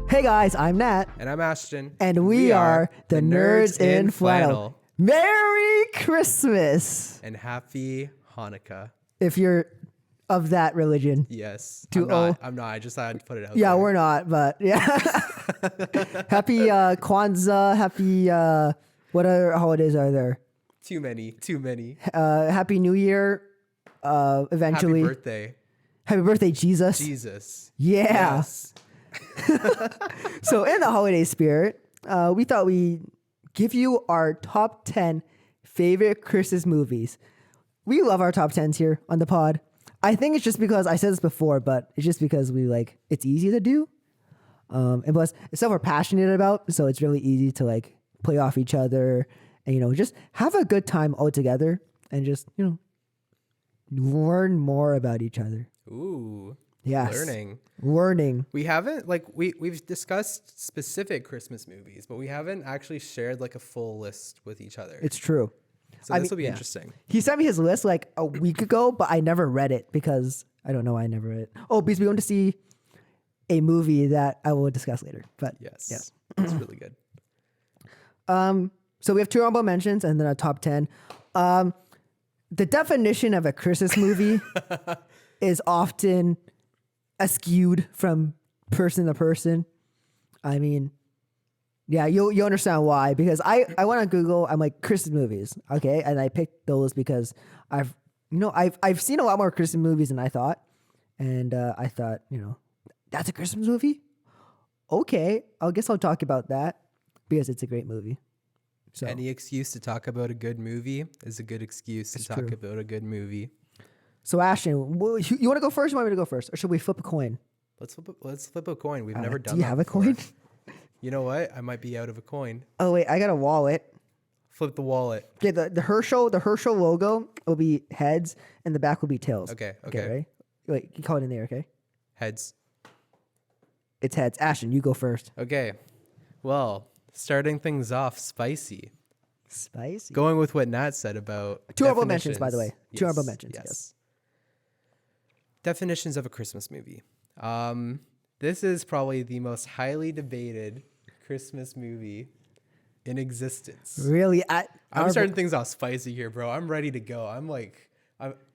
Hey guys, I'm Nat. And I'm Ashton. And we are the Nerds in Flannel. Merry Christmas! And happy Hanukkah. If you're of that religion. Yes. I'm not. I just had to put it out Yeah, there. we're not, but yeah. Happy Kwanzaa, happy, what other holidays are there? Too many. Happy New Year, eventually. Happy birthday. Happy birthday, Jesus. Jesus. Yeah. Yes. So in the holiday spirit, we thought we'd give you our top 10 favorite Christmas movies. We love our top 10s here on the pod. I think it's just because I said this before, but it's just because it's easy to do. And plus it's stuff we're passionate about. So it's really easy to play off each other and, just have a good time all together and just, learn more about each other. Ooh. Yes. Learning. We haven't we've discussed specific Christmas movies, but we haven't actually shared a full list with each other. It's true. So this will be interesting. He sent me his list a week ago, but I never read it because I don't know why I never read it. Oh, because we went to see a movie that I will discuss later. But yes. It's really good. So we have 2 honorable mentions and then a top 10. The definition of a Christmas movie is often skewed from person to person. I mean, yeah, you'll understand why, because I went on Google, I'm like Christmas movies, okay, and I picked those because I've seen a lot more Christmas movies than I thought, and I thought, that's a Christmas movie. Okay, I guess I'll talk about that because it's a great movie. So any excuse to talk about a good movie is a good excuse to talk about a good movie. So Ashton, you want to go first? Or you want me to go first, or should we flip a coin? Let's flip a coin. We've never done. Do you have a coin? You know what? I might be out of a coin. Oh wait, I got a wallet. Flip the wallet. Okay, the Herschel logo will be heads, and the back will be tails. Okay. Right? Wait, you call it in there, okay? Heads. It's heads. Ashton, you go first. Okay. Well, starting things off spicy. Spicy. Going with what Nat said about 2 honorable mentions, by the way. Yes, 2 honorable mentions. Yes. Definitions of a Christmas movie. This is probably the most highly debated Christmas movie in existence. Really? I'm starting things off spicy here, bro. I'm ready to go. I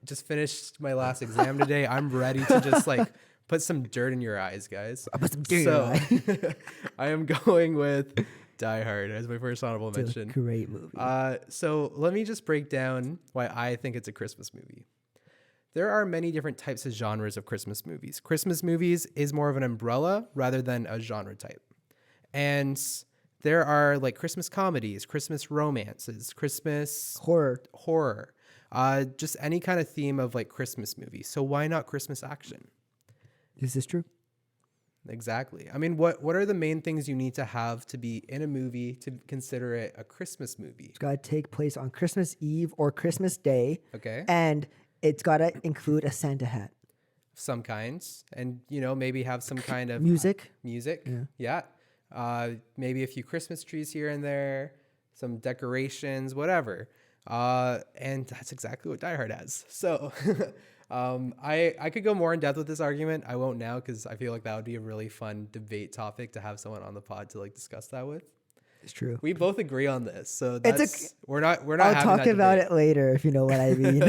just finished my last exam today. I'm ready to just put some dirt in your eyes, guys. I put some dirt in your eye. I am going with Die Hard as my first honorable mention. Great movie. So let me just break down why I think it's a Christmas movie. There are many different types of genres of Christmas movies. Christmas movies is more of an umbrella rather than a genre type. And there are Christmas comedies, Christmas romances, Christmas horror, just any kind of theme of Christmas movies. So why not Christmas action? Is this true? Exactly. I mean, what are the main things you need to have to be in a movie to consider it a Christmas movie? It's got to take place on Christmas Eve or Christmas Day. Okay. And it's got to include a Santa hat. Some kinds. And, maybe have some kind of music. Yeah. Maybe a few Christmas trees here and there, some decorations, whatever. And that's exactly what Die Hard has. So I could go more in depth with this argument. I won't now because I feel like that would be a really fun debate topic to have someone on the pod to discuss that with. It's true. We both agree on this, so we're not. I'll talk about it later if you know what I mean.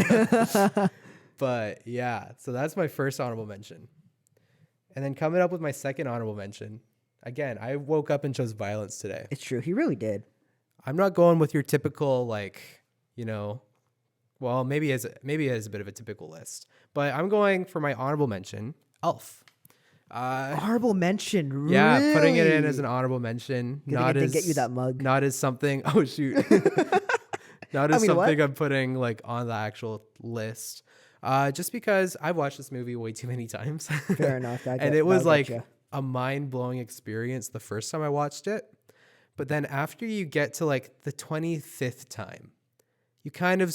But yeah, so that's my first honorable mention, and then coming up with my second honorable mention. Again, I woke up and chose violence today. It's true. He really did. I'm not going with your typical well, maybe it has a bit of a typical list, but I'm going for my honorable mention, Elf. Honorable mention, really? Yeah, putting it in as an honorable mention. Not as get you that mug. Not as something. Oh shoot. Not as something I'm putting on the actual list. Just because I've watched this movie way too many times. Fair enough. And it was a mind-blowing experience the first time I watched it. But then after you get to the 25th time, you kind of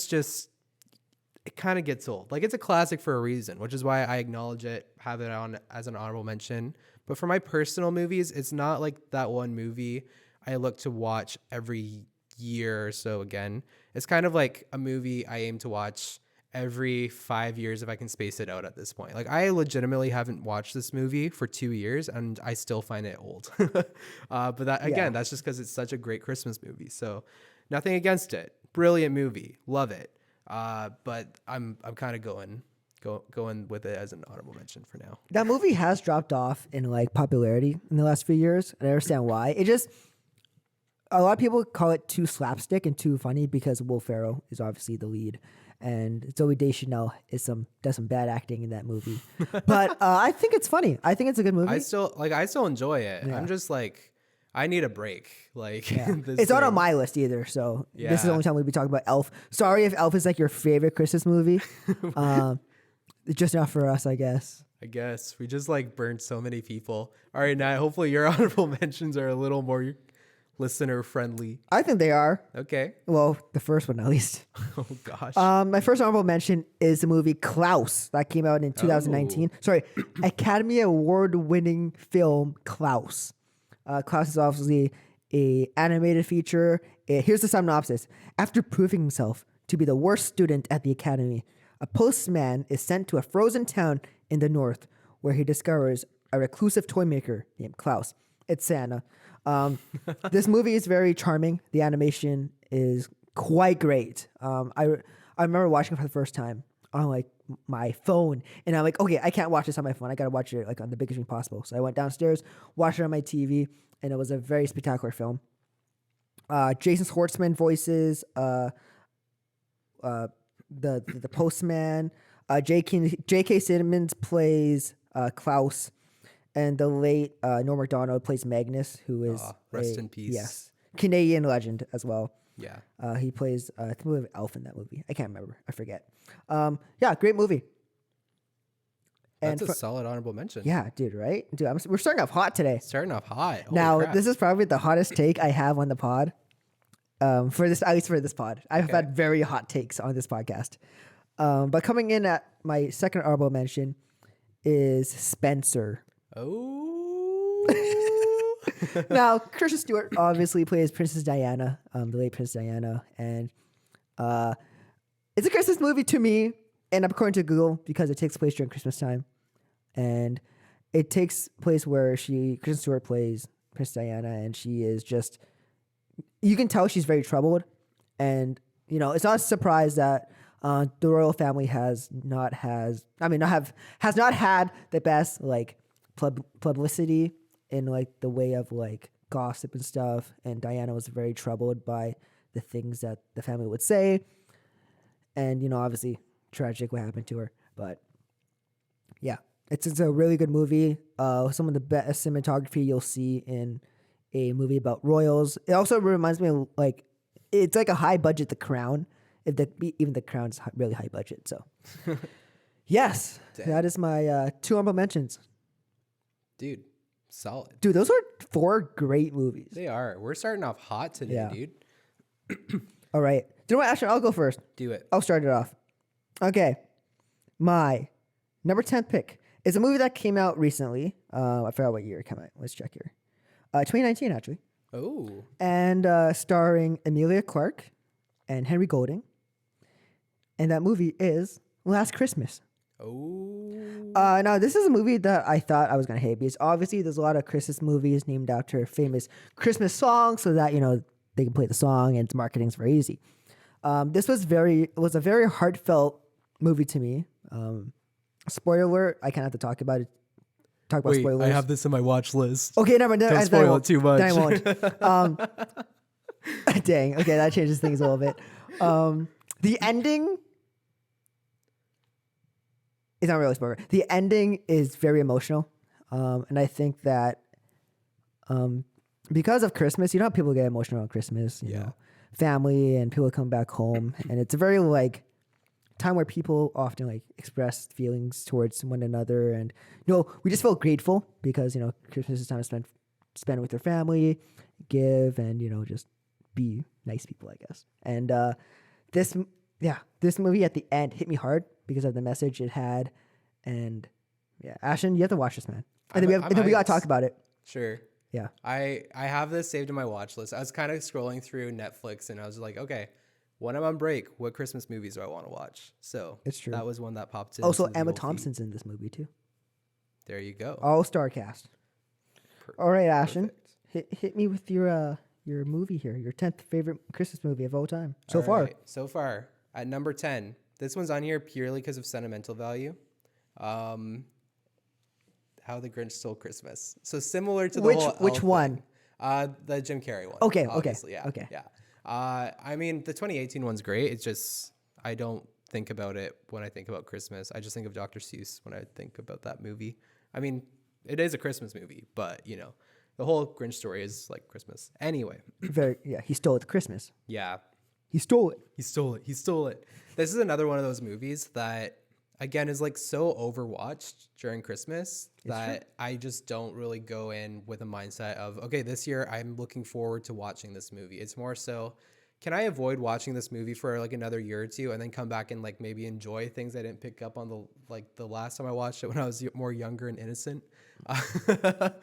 it kind of gets old. It's a classic for a reason, which is why I acknowledge it, have it on as an honorable mention. But for my personal movies, it's not that one movie I look to watch every year or so again. It's kind of like a movie I aim to watch every 5 years if I can space it out at this point. Like I legitimately haven't watched this movie for 2 years and I still find it old. But that again, that's just because it's such a great Christmas movie. So nothing against it. Brilliant movie. Love it. But I'm kind of going with it as an honorable mention for now. That movie has dropped off in like popularity in the last few years, and I understand why. It just a lot of people call it too slapstick and too funny because Will Ferrell is obviously the lead, and Zoe Deschanel does some bad acting in that movie. But I think it's funny. I think it's a good movie. I still enjoy it. Yeah. I'm just like, I need a break. Like it's not on my list either. So this is the only time we'll be talking about Elf. Sorry if Elf is like your favorite Christmas movie. Just not for us, I guess. I guess we just like burned so many people. All right, Nat, hopefully your honorable mentions are a little more listener friendly. I think they are. Okay. Well, the first one at least. Oh gosh. My first honorable mention is the movie Klaus that came out in 2019. Sorry, Academy Award winning film Klaus. Klaus is obviously a animated feature. Here's the synopsis. After proving himself to be the worst student at the academy, a postman is sent to a frozen town in the north where he discovers a reclusive toy maker named Klaus. It's Santa. This movie is very charming. The animation is quite great. I remember watching it for the first time on like my phone, and I'm like, okay, I can't watch this on my phone. I gotta watch it like on the biggest screen possible. So I went downstairs, watched it on my TV, and it was a very spectacular film. Jason Schwartzman voices the postman. J.K. Simmons plays Klaus, and the late Norm Macdonald plays Magnus, who is rest in peace. Yes, Canadian legend as well. Yeah, he plays I think we have Elf in that movie. I can't remember. I forget. Yeah, great movie. That's a solid honorable mention. Yeah, dude, right? Dude, we're starting off hot today. Starting off hot. Holy now, crap. This is probably the hottest take I have on the pod. At least for this pod. I've had very hot takes on this podcast. But coming in at my second honorable mention is Spencer. Oh. Now, Kristen Stewart obviously plays Princess Diana, the late Princess Diana, and it's a Christmas movie to me, and according to Google, because it takes place during Christmas time, and it takes place where Kristen Stewart plays Princess Diana, and she is just, you can tell she's very troubled, and it's not a surprise that the royal family has not had the best like publicity in like the way of like gossip and stuff, and Diana was very troubled by the things that the family would say, and obviously tragic what happened to her. But yeah, it's a really good movie. Some of the best cinematography you'll see in a movie about royals. It also reminds me of like, it's like a high budget The Crown. Even The Crown's really high budget. So yes, that is my 2 honorable mentions. Dude, solid. Dude, those are 4 great movies. They are. We're starting off hot today, dude. All right. Do you know what, Ashton? I'll go first. Do it. I'll start it off. Okay. My number 10 pick is a movie that came out recently. I forgot what year it came out. Let's check here. 2019, actually. Oh. And starring Emilia Clarke and Henry Golding. And that movie is Last Christmas. Oh. Now, this is a movie that I thought I was going to hate because obviously there's a lot of Christmas movies named after famous Christmas songs so that, they can play the song and its marketing's very easy. This was a very heartfelt movie to me. Spoiler alert, I kind of have to talk about it. Talk about spoilers. I have this in my watch list. Okay, never mind. Don't spoil it too much. Then I won't. Dang. Okay, that changes things a little bit. The ending is not really a spoiler. The ending is very emotional, and I think that because of Christmas, how people get emotional on Christmas. You know, family and people come back home, and it's a very like time where people often like express feelings towards one another, and we just feel grateful because Christmas is time to spend with your family, give, and just be nice people, I guess. And this movie at the end hit me hard because of the message it had, and Ashton, you have to watch this, man. And then we gotta talk about it. Sure. Yeah. I have this saved in my watch list. I was kind of scrolling through Netflix and I was like, okay, when I'm on break, what Christmas movies do I want to watch? So It's true. that was one that popped in. Also, into the Emma old feed. Thompson's in this movie too. There you go. All-star cast. All right, Ashton, Perfect. hit me with your movie here. Your 10th favorite Christmas movie of all time so All far. right, so far, at number 10, this one's on here purely because of sentimental value. How the Grinch Stole Christmas. So similar to the whole Which elf one? thing. The Jim Carrey one. Okay, obviously, okay. Yeah. I mean, the 2018 one's great. It's just, I don't think about it when I think about Christmas. I just think of Dr. Seuss when I think about that movie. I mean, it is a Christmas movie, but, you know, the whole Grinch story is like Christmas. Anyway. He stole it Christmas. Yeah. He stole it. He stole it. He stole it. This is another one of those movies that, again, is like so overwatched during Christmas that I just don't really go in with a mindset of, okay, this year I'm looking forward to watching this movie. It's more so, can I avoid watching this movie for like another year or two and then come back and like maybe enjoy things I didn't pick up on the last time I watched it when I was more younger and innocent. That's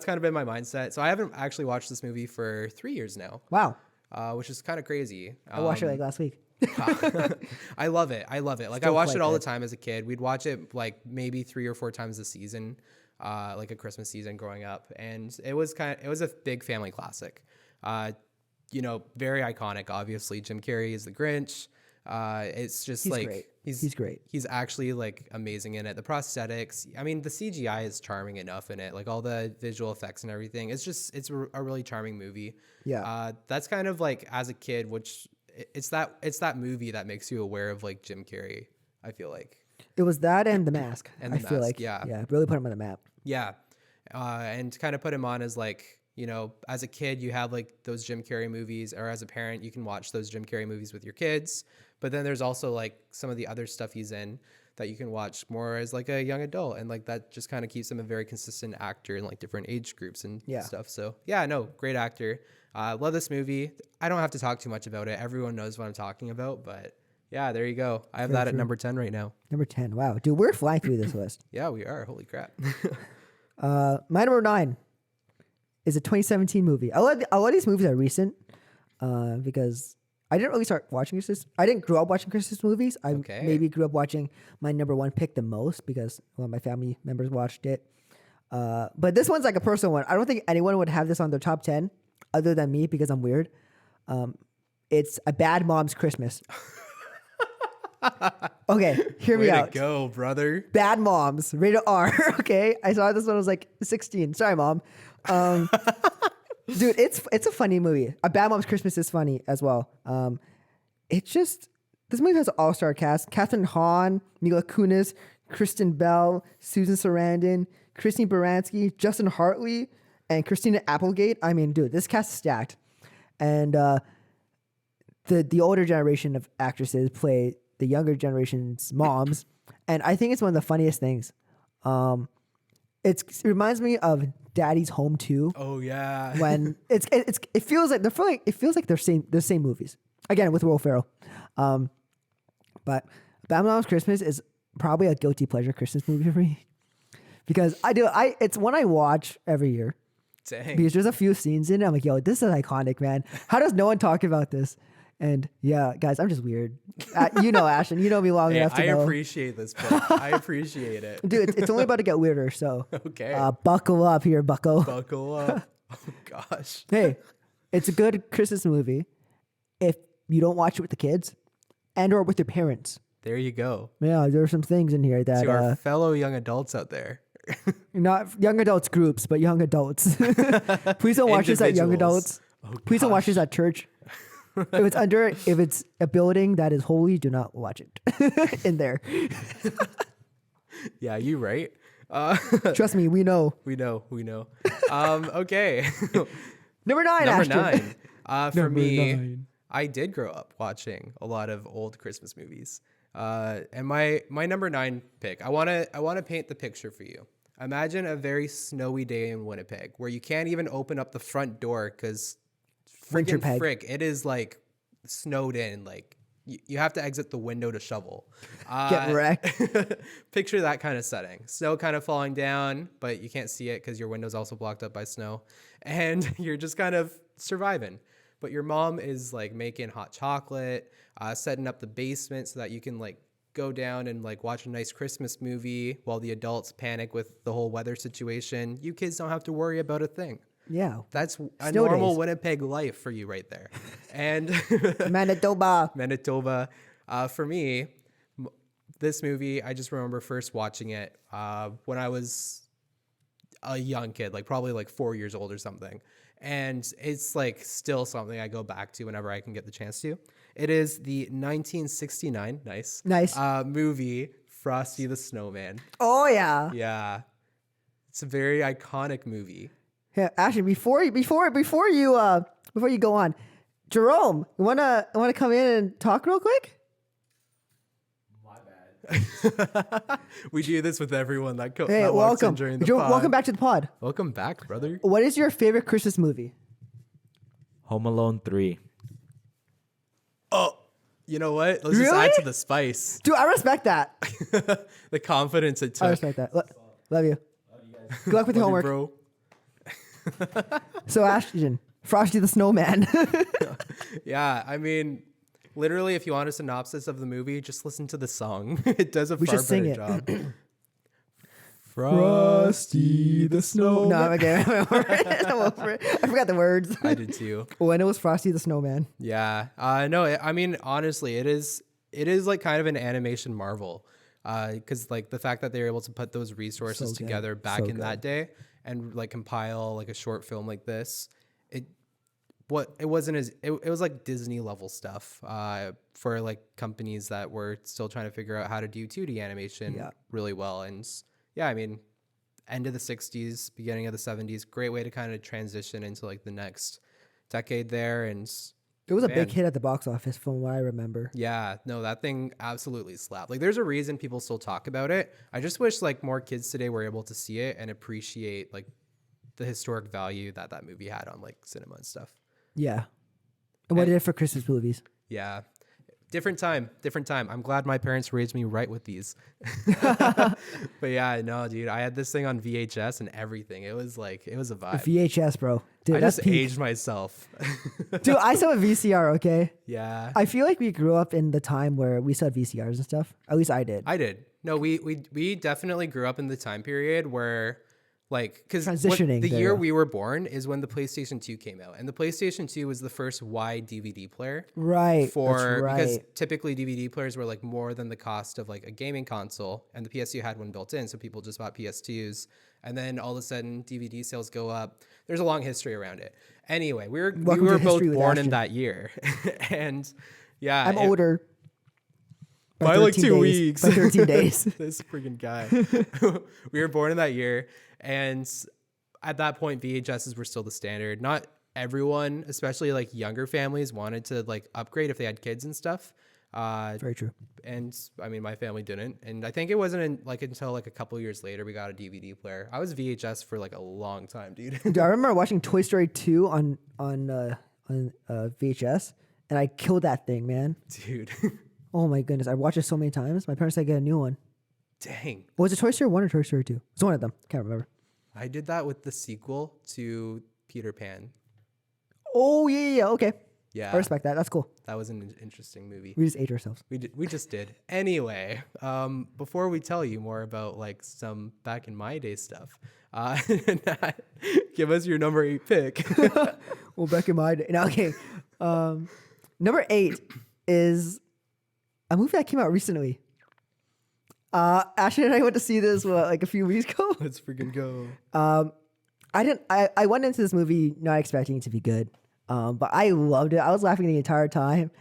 kind of been my mindset. So I haven't actually watched this movie for 3 years now. Wow. Which is kind of crazy. I watched it like last week. I love it. Like Still I watched quite it all good. the time as a kid. We'd watch it like maybe 3 or 4 times a season, like a Christmas season growing up. And it was a big family classic. You know, very iconic, obviously. Jim Carrey is the Grinch. It's just He's like, great. He's great. He's actually like amazing in it. The prosthetics, I mean, the CGI is charming enough in it. Like all the visual effects and everything. It's a really charming movie. Yeah. That's kind of like as a kid, which it's that movie that makes you aware of like Jim Carrey. I feel like. It was that and The Mask. And I The feel Mask, like, yeah. really put him on the map. Yeah. And kind of put him on as like, you know, as a kid, you have like those Jim Carrey movies, or as a parent, you can watch those Jim Carrey movies with your kids. But then there's also like some of the other stuff he's in that you can watch more as like a young adult. And like that just kind of keeps him a very consistent actor in like different age groups and stuff. So yeah, no, great actor. Love this movie. I don't have to talk too much about it. Everyone knows what I'm talking about, but yeah, there you go. I have that at number 10 right now. Number 10. Wow. Dude, we're flying through this list. Yeah, we are. Holy crap. My number 9 is a 2017 movie. A lot of these movies are recent because I didn't really start watching Christmas. I didn't grow up watching Christmas movies. I maybe grew up watching my number 1 pick the most because one of my family members watched it. But this one's like a personal one. I don't think anyone would have this on their top 10 other than me because I'm weird. It's A Bad Mom's Christmas. Okay, hear me out. Way to go, brother. Bad Moms, rated R. Okay, I saw this when I was like 16. Sorry, Mom. Dude, it's a funny movie. A Bad Mom's Christmas is funny as well. It's just, this movie has an all-star cast. Catherine Hahn, Mila Kunis, Kristen Bell, Susan Sarandon, Christine Baranski, Justin Hartley, and Christina Applegate. I mean, dude, this cast is stacked. And the older generation of actresses play the younger generation's moms. And I think it's one of the funniest things. It reminds me of Daddy's Home 2. Oh yeah. When it feels like they're the same movies. Again, with Will Ferrell. But Bad Moms Christmas is probably a guilty pleasure Christmas movie for me. Because it's one I watch every year. Dang. Because there's a few scenes in it. I'm like, yo, this is iconic, man. How does no one talk about this? And yeah, guys, I'm just weird. You know, Ashton, you know me long enough to know. I appreciate this book. I appreciate it. Dude, it's only about to get weirder. So okay. Buckle up here, bucko. Buckle up. Oh gosh. Hey, it's a good Christmas movie if you don't watch it with the kids and or with your parents. There you go. Yeah, there are some things in here that to our fellow young adults out there. Not young adults groups, but young adults. Please don't watch this at young adults. Oh, please don't watch this at church. If it's a building that is holy, do not watch it in there. Yeah, you right. Trust me, we know. We know. Okay. Number 9, Number Ashton. 9. For Number me, 9. I did grow up watching a lot of old Christmas movies. And my number 9 pick, I wanna paint the picture for you. Imagine a very snowy day in Winnipeg where you can't even open up the front door because it is like snowed in. Like you have to exit the window to shovel. Get wrecked. Picture that kind of setting. Snow kind of falling down, but you can't see it because your window's also blocked up by snow. And you're just kind of surviving. but your mom is like making hot chocolate, setting up the basement so that you can like go down and like watch a nice Christmas movie while the adults panic with the whole weather situation. You kids don't have to worry about a thing. Yeah. That's a Snow normal days. Winnipeg life for you right there. And Manitoba. For me, this movie, I just remember first watching it when I was a young kid, like probably like 4 years old or something. And it's like still something I go back to whenever I can get the chance to. It is the 1969, nice, movie Frosty the Snowman. Oh yeah. Yeah, it's a very iconic movie. Yeah, actually, before you go on, Jerome, you wanna come in and talk real quick? We do this with everyone that Hey, that walks in welcome. during the Jerome, pod. welcome back to the pod. Welcome back, brother. What is your favorite Christmas movie? Home Alone 3. Oh, you know what? Let's just add to the spice. Dude, I respect that. The confidence it took. I respect that. Love you. Good luck with your Love you, homework. bro. So Ashton, Frosty the Snowman. Yeah, I mean, literally, if you want a synopsis of the movie, just listen to the song. It does a We far should sing better it. job. Frosty the Snowman. No, I'm okay. I'm over it. I forgot the words. I did too. When it was Frosty the Snowman. Yeah. No, I mean, honestly, it is like kind of an animation marvel. Because like the fact that they were able to put those resources So good. together back So in good. that day and like compile like a short film like this, it was like Disney level stuff for like companies that were still trying to figure out how to do 2D animation really well. And yeah, I mean, end of the 60s, beginning of the 70s, great way to kind of transition into like the next decade there. And It was a man, big hit at the box office from what I remember. yeah, no, that thing absolutely slapped. Like, there's a reason people still talk about it. I just wish like more kids today were able to see it and appreciate like the historic value that that movie had on like cinema and stuff. Yeah. And what did it for Christmas movies? Yeah. Different time. I'm glad my parents raised me right with these. But yeah, no, dude, I had this thing on VHS and everything. It was a vibe. VHS, bro. Dude, I that's just peak. aged myself. Dude, I saw a VCR, okay? Yeah. I feel like we grew up in the time where we saw VCRs and stuff. At least I did. I did. No, we definitely grew up in the time period where like, because Transitioning the there, year yeah. we were born is when the PlayStation 2 came out, and the PlayStation 2 was the first wide DVD player. Right. For that's right. because typically DVD players were like more than the cost of like a gaming console, and the PS2 had one built in, so people just bought PS2s, and then all of a sudden DVD sales go up. There's a long history around it. Anyway, we were to both History with born in Ashton. that year, and yeah, I'm older. by like 13 2 days. weeks. By 13 days. This freaking guy. We were born in that year, and at that point, VHSs were still the standard. Not everyone, especially like younger families, wanted to like upgrade if they had kids and stuff. Very true. And I mean, my family didn't. And I think it wasn't until like a couple years later we got a DVD player. I was VHS for like a long time, dude. Dude, I remember watching Toy Story 2 on VHS, and I killed that thing, man. Dude, Oh my goodness. I watched it so many times. My parents said get a new one. dang. Was it Toy Story 1 or Toy Story 2? It's one of them. Can't remember. I did that with the sequel to Peter Pan. Oh, yeah. Okay. Yeah, I respect that. That's cool. that was an interesting movie. We just ate ourselves. We just did. Anyway, before we tell you more about like some back in my day stuff, Nat, give us your number 8 pick. Well, back in my day. No, okay. Number 8 is a movie that came out recently. Ashley and I went to see this like a few weeks ago. Let's freaking go. I went into this movie not expecting it to be good. But I loved it. I was laughing the entire time.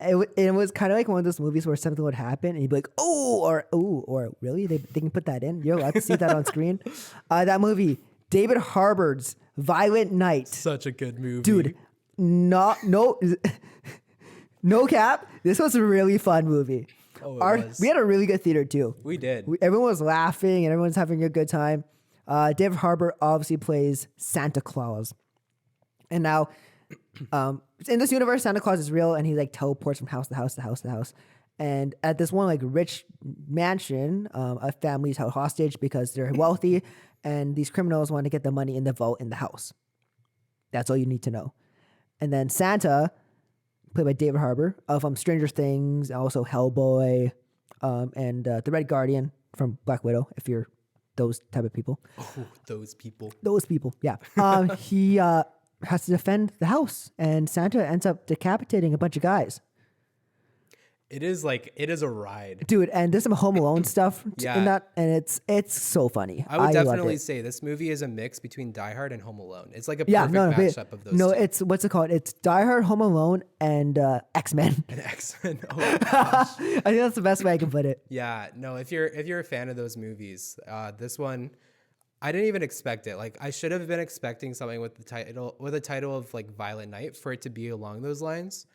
It was kind of like one of those movies where something would happen and you'd be like, or really? They can put that in? You're allowed to see that on screen? That movie, David Harbour's Violent Night. Such a good movie. Dude, no cap. This was a really fun movie. Oh, it was. We had a really good theater too. We did. Everyone was laughing and everyone's having a good time. David Harbour obviously plays Santa Claus. And now, in this universe, Santa Claus is real, and he like teleports from house to house to house to house. And at this one like rich mansion, a family's held hostage because they're wealthy, and these criminals want to get the money in the vault in the house. That's all you need to know. And then Santa, played by David Harbour, of Stranger Things, also Hellboy, and the Red Guardian from Black Widow, if you're those type of people. Oh, those people. Those people, yeah. He has to defend the house, and Santa ends up decapitating a bunch of guys. It is a ride. Dude, and there's some Home Alone stuff Yeah. in that, and it's so funny. I would loved definitely it. say this movie is a mix between Die Hard and Home Alone. It's like a Yeah, perfect no, mashup of those no, two. it's what's it called? It's Die Hard, Home Alone, and X-Men. And X-Men. Oh my gosh. I think that's the best way I can put it. Yeah, no, if you're a fan of those movies, this one I didn't even expect it. Like I should have been expecting something with a title of like Violent Night for it to be along those lines.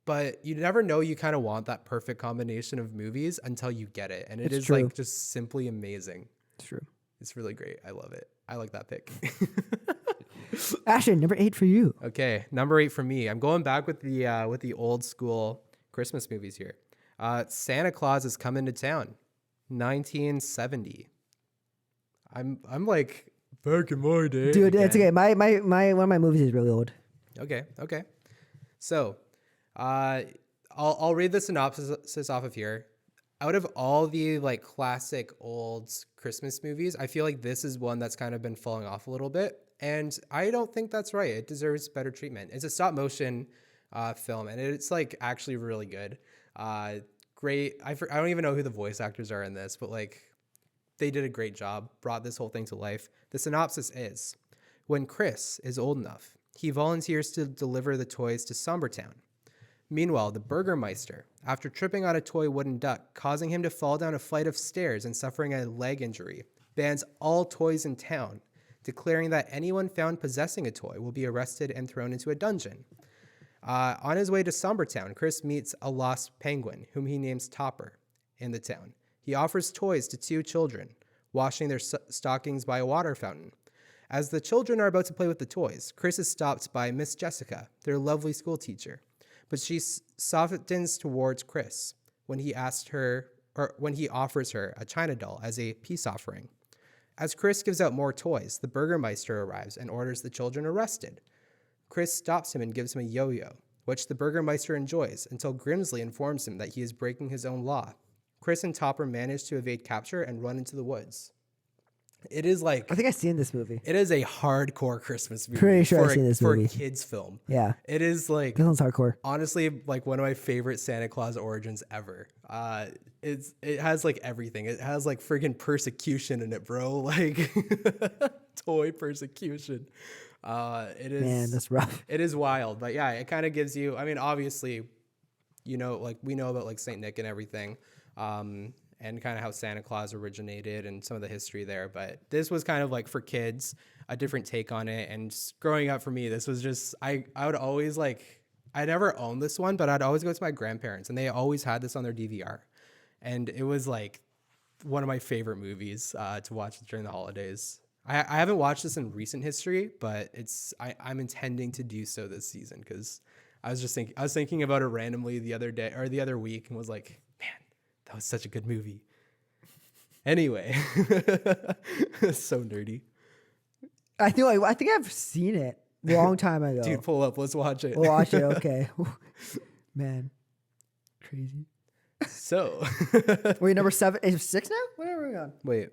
But you never know, you kind of want that perfect combination of movies until you get it. And It's is true. like just simply amazing. It's true. It's really great. I love it. I like that pick. Ashton, number 8 for you. Okay, number 8 for me. I'm going back with the old school Christmas movies here. Santa Claus is Coming to Town, 1970. I'm like back in my day. Dude, it's again. okay. My one of my movies is really old. Okay. So, I'll read the synopsis off of here. Out of all the like classic old Christmas movies, I feel like this is one that's kind of been falling off a little bit, and I don't think that's right. It deserves better treatment. It's a stop motion film, and it's like actually really good. Great. I don't even know who the voice actors are in this, but like they did a great job. Brought this whole thing to life. The synopsis is: when Chris is old enough, he volunteers to deliver the toys to Sombertown. Meanwhile, the Burgermeister, after tripping on a toy wooden duck, causing him to fall down a flight of stairs and suffering a leg injury, bans all toys in town, declaring that anyone found possessing a toy will be arrested and thrown into a dungeon. On his way to Sombertown, Chris meets a lost penguin, whom he names Topper, in the town. He offers toys to 2 children, washing their stockings by a water fountain. As the children are about to play with the toys, Chris is stopped by Miss Jessica, their lovely school teacher. But she softens towards Chris when he offers her a China doll as a peace offering. As Chris gives out more toys, the Burgermeister arrives and orders the children arrested. Chris stops him and gives him a yo-yo, which the Burgermeister enjoys until Grimsley informs him that he is breaking his own law. Chris and Topper manage to evade capture and run into the woods. It is like I think I've seen this movie. it is a hardcore Christmas movie. Pretty sure I've for seen this for movie. a kids film. Yeah. It is like This one's hardcore. honestly like one of my favorite Santa Claus origins ever. It has like everything. It has like freaking persecution in it, bro. Like toy persecution. It is Man, that's rough. it is wild, but yeah, it kind of gives you. I mean, obviously, like we know about like Saint Nick and everything, and kind of how Santa Claus originated and some of the history there. But this was kind of like for kids, a different take on it. And just growing up for me, this was just I would always like. I never owned this one, but I'd always go to my grandparents, and they always had this on their DVR, and it was like one of my favorite movies to watch during the holidays. I haven't watched this in recent history, but I'm intending to do so this season because I was thinking about it randomly the other day or the other week and was like, man, that was such a good movie. Anyway, so nerdy. I think I've seen it a long time ago. Dude, pull up. Let's watch it. We'll watch it. Okay. Man, crazy. So, Wait, number 7 is 6 now. What are we on? wait.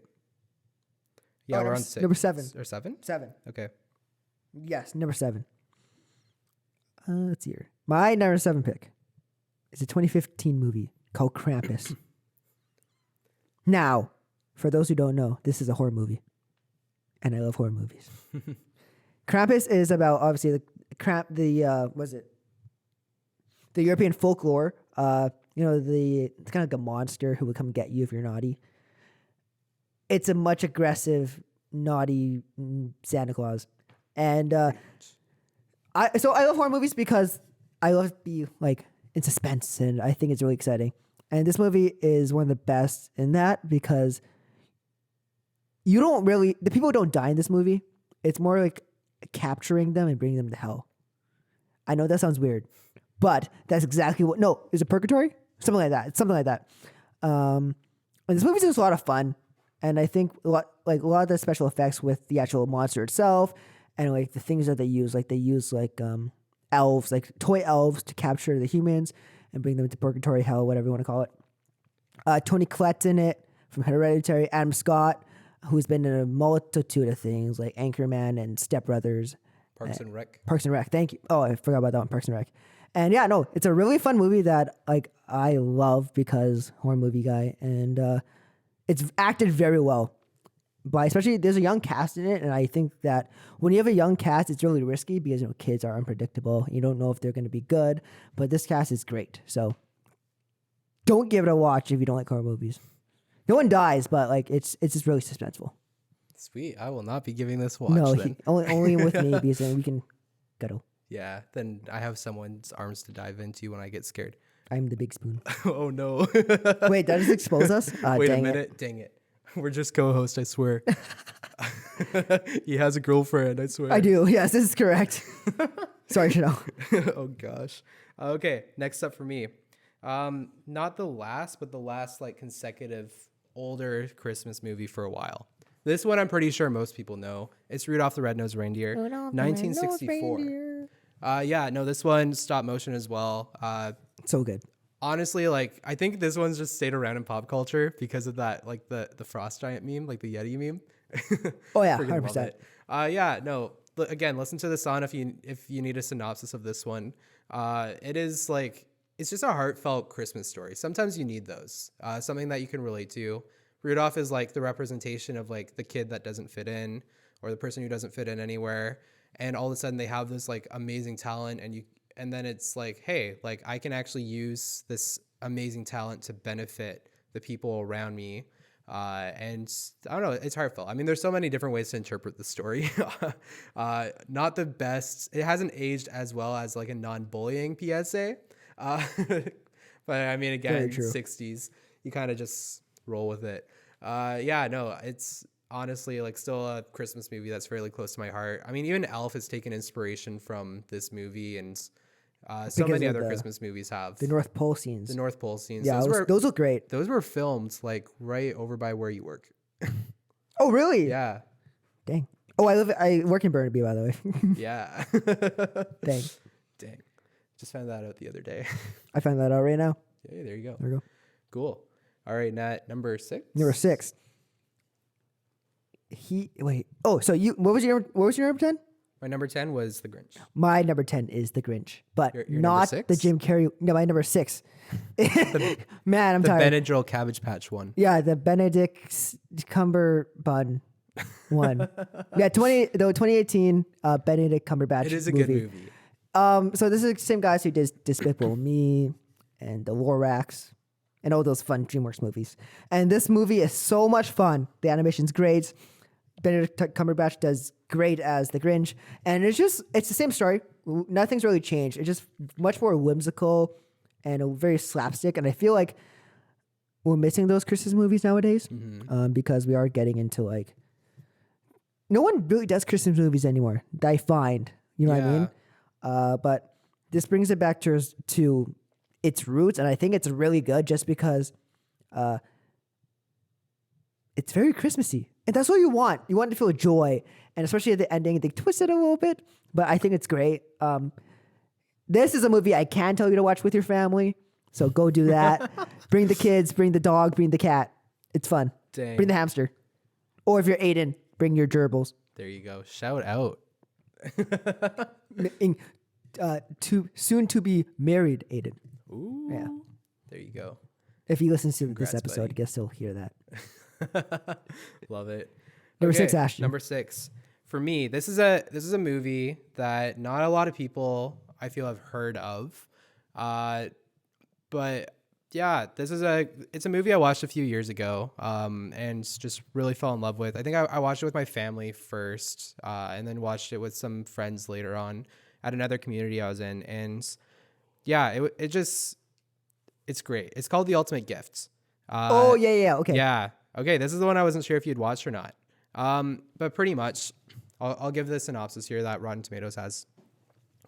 Yeah, Oh, we're number on s- 6. number 7. Or 7? 7. Okay. Yes, number 7. Let's see here. My number 7 pick is a 2015 movie called Krampus. Now, for those who don't know, this is a horror movie, and I love horror movies. Krampus is about obviously the European folklore. It's kind of like a monster who would come get you if you're naughty. It's a much aggressive, naughty Santa Claus, and I love horror movies because I love to be like in suspense, and I think it's really exciting. And this movie is one of the best in that because the people don't die in this movie. It's more like capturing them and bringing them to hell. I know that sounds weird, but that's exactly what. No, is it purgatory? Something like that. It's something like that. And this movie's just a lot of fun, and I think a lot of the special effects with the actual monster itself, and like the things that they use, elves, like toy elves, to capture the humans and bring them to purgatory, hell, whatever you want to call it. Tony Collette's in it from Hereditary. Adam Scott, who's been in a multitude of things like Anchorman and Step Brothers. Parks and Rec. Parks and Rec. Thank you. Oh, I forgot about that one. Parks and Rec. And yeah, no, it's a really fun movie that like I love because horror movie guy, and it's acted very well. But especially there's a young cast in it, and I think that when you have a young cast, it's really risky because kids are unpredictable. You don't know if they're going to be good, but this cast is great. So don't give it a watch if you don't like horror movies. No one dies, but like it's just really suspenseful. Sweet. I will not be giving this a watch No, then. only with me because then we can cuddle. Yeah, then I have someone's arms to dive into when I get scared. I'm the big spoon. Oh no. Wait, did I just expose us? Wait a dang minute. Dang it. We're just co-hosts, I swear. He has a girlfriend, I swear. I do. Yes, this is correct. Sorry, Chanel. Oh gosh. Okay, next up for me. Not the last, but the last like consecutive older Christmas movie for a while. This one I'm pretty sure most people know. It's Rudolph the Red-Nosed Reindeer, 1964. Yeah, no, this one stop motion as well. So good. Honestly, like I think this one's just stayed around in pop culture because of that, like the Frost Giant meme, like the Yeti meme. Oh yeah, Freaking love 100%. it. Yeah, no. Again, listen to the song if you need a synopsis of this one. It is like it's just a heartfelt Christmas story. Sometimes you need those. Something that you can relate to. Rudolph is like the representation of like the kid that doesn't fit in or the person who doesn't fit in anywhere. And all of a sudden they have this like amazing talent and then it's like, hey, like I can actually use this amazing talent to benefit the people around me. And I don't know, it's heartfelt. I mean, there's so many different ways to interpret the story. Not the best. It hasn't aged as well as like a non-bullying PSA. But I mean, again, Very true. 60s, you kind of just roll with it. Yeah, no, it's honestly like still a Christmas movie that's fairly close to my heart. I mean, even Elf has taken inspiration from this movie, and so Because many of other Christmas movies have. The North Pole scenes. The North Pole scenes. Yeah, those look great. Those were filmed like right over by where you work. Oh really? Yeah. Dang. Oh, I work in Burnaby, by the way. Yeah. Dang. Dang. Just found that out the other day. I found that out right now. Yeah, there you go. There we go. Cool. All right, Nat, number 6. Number 6. Oh, so what was your number 10? My number 10 was The Grinch. My number 10 is The Grinch, but Your number not 6? the Jim Carrey. No, my number 6. Man, I'm The tired. Benadryl Cabbage Patch one. Yeah, the Benedict Cumberbatch one. Yeah, 2018 Benedict Cumberbatch. It is a movie. good movie. So this is the same guys who did Despicable Me and The Lorax and all those fun DreamWorks movies. And this movie is so much fun. The animation's great. Benedict Cumberbatch does great as the Grinch, and it's the same story. Nothing's really changed. It's just much more whimsical and a very slapstick. And I feel like we're missing those Christmas movies nowadays because we are getting into like no one really does Christmas movies anymore. That I find, you know what I mean? But this brings it back to its roots, and I think it's really good just because it's very Christmassy. And that's what you want. You want to feel joy. And especially at the ending, they twist it a little bit. But I think it's great. This is a movie I can tell you to watch with your family. So go do that. Bring the kids, bring the dog, bring the cat. It's fun. Dang. Bring the hamster. Or if you're Aiden, bring your gerbils. There you go. Shout out. Soon to be married Aiden. Ooh. Yeah. There you go. If he listens to Congrats, this episode, buddy. I guess he'll hear that. Love it. Number 6, Ashton. Number 6. For me, this is a movie that not a lot of people I feel have heard of. But yeah, it's a movie I watched a few years ago and just really fell in love with. I think I watched it with my family first and then watched it with some friends later on at another community I was in. And yeah, it's great. It's called The Ultimate Gift. Yeah. Okay. Yeah. Okay, this is the one I wasn't sure if you'd watched or not. But pretty much, I'll give the synopsis here that Rotten Tomatoes has.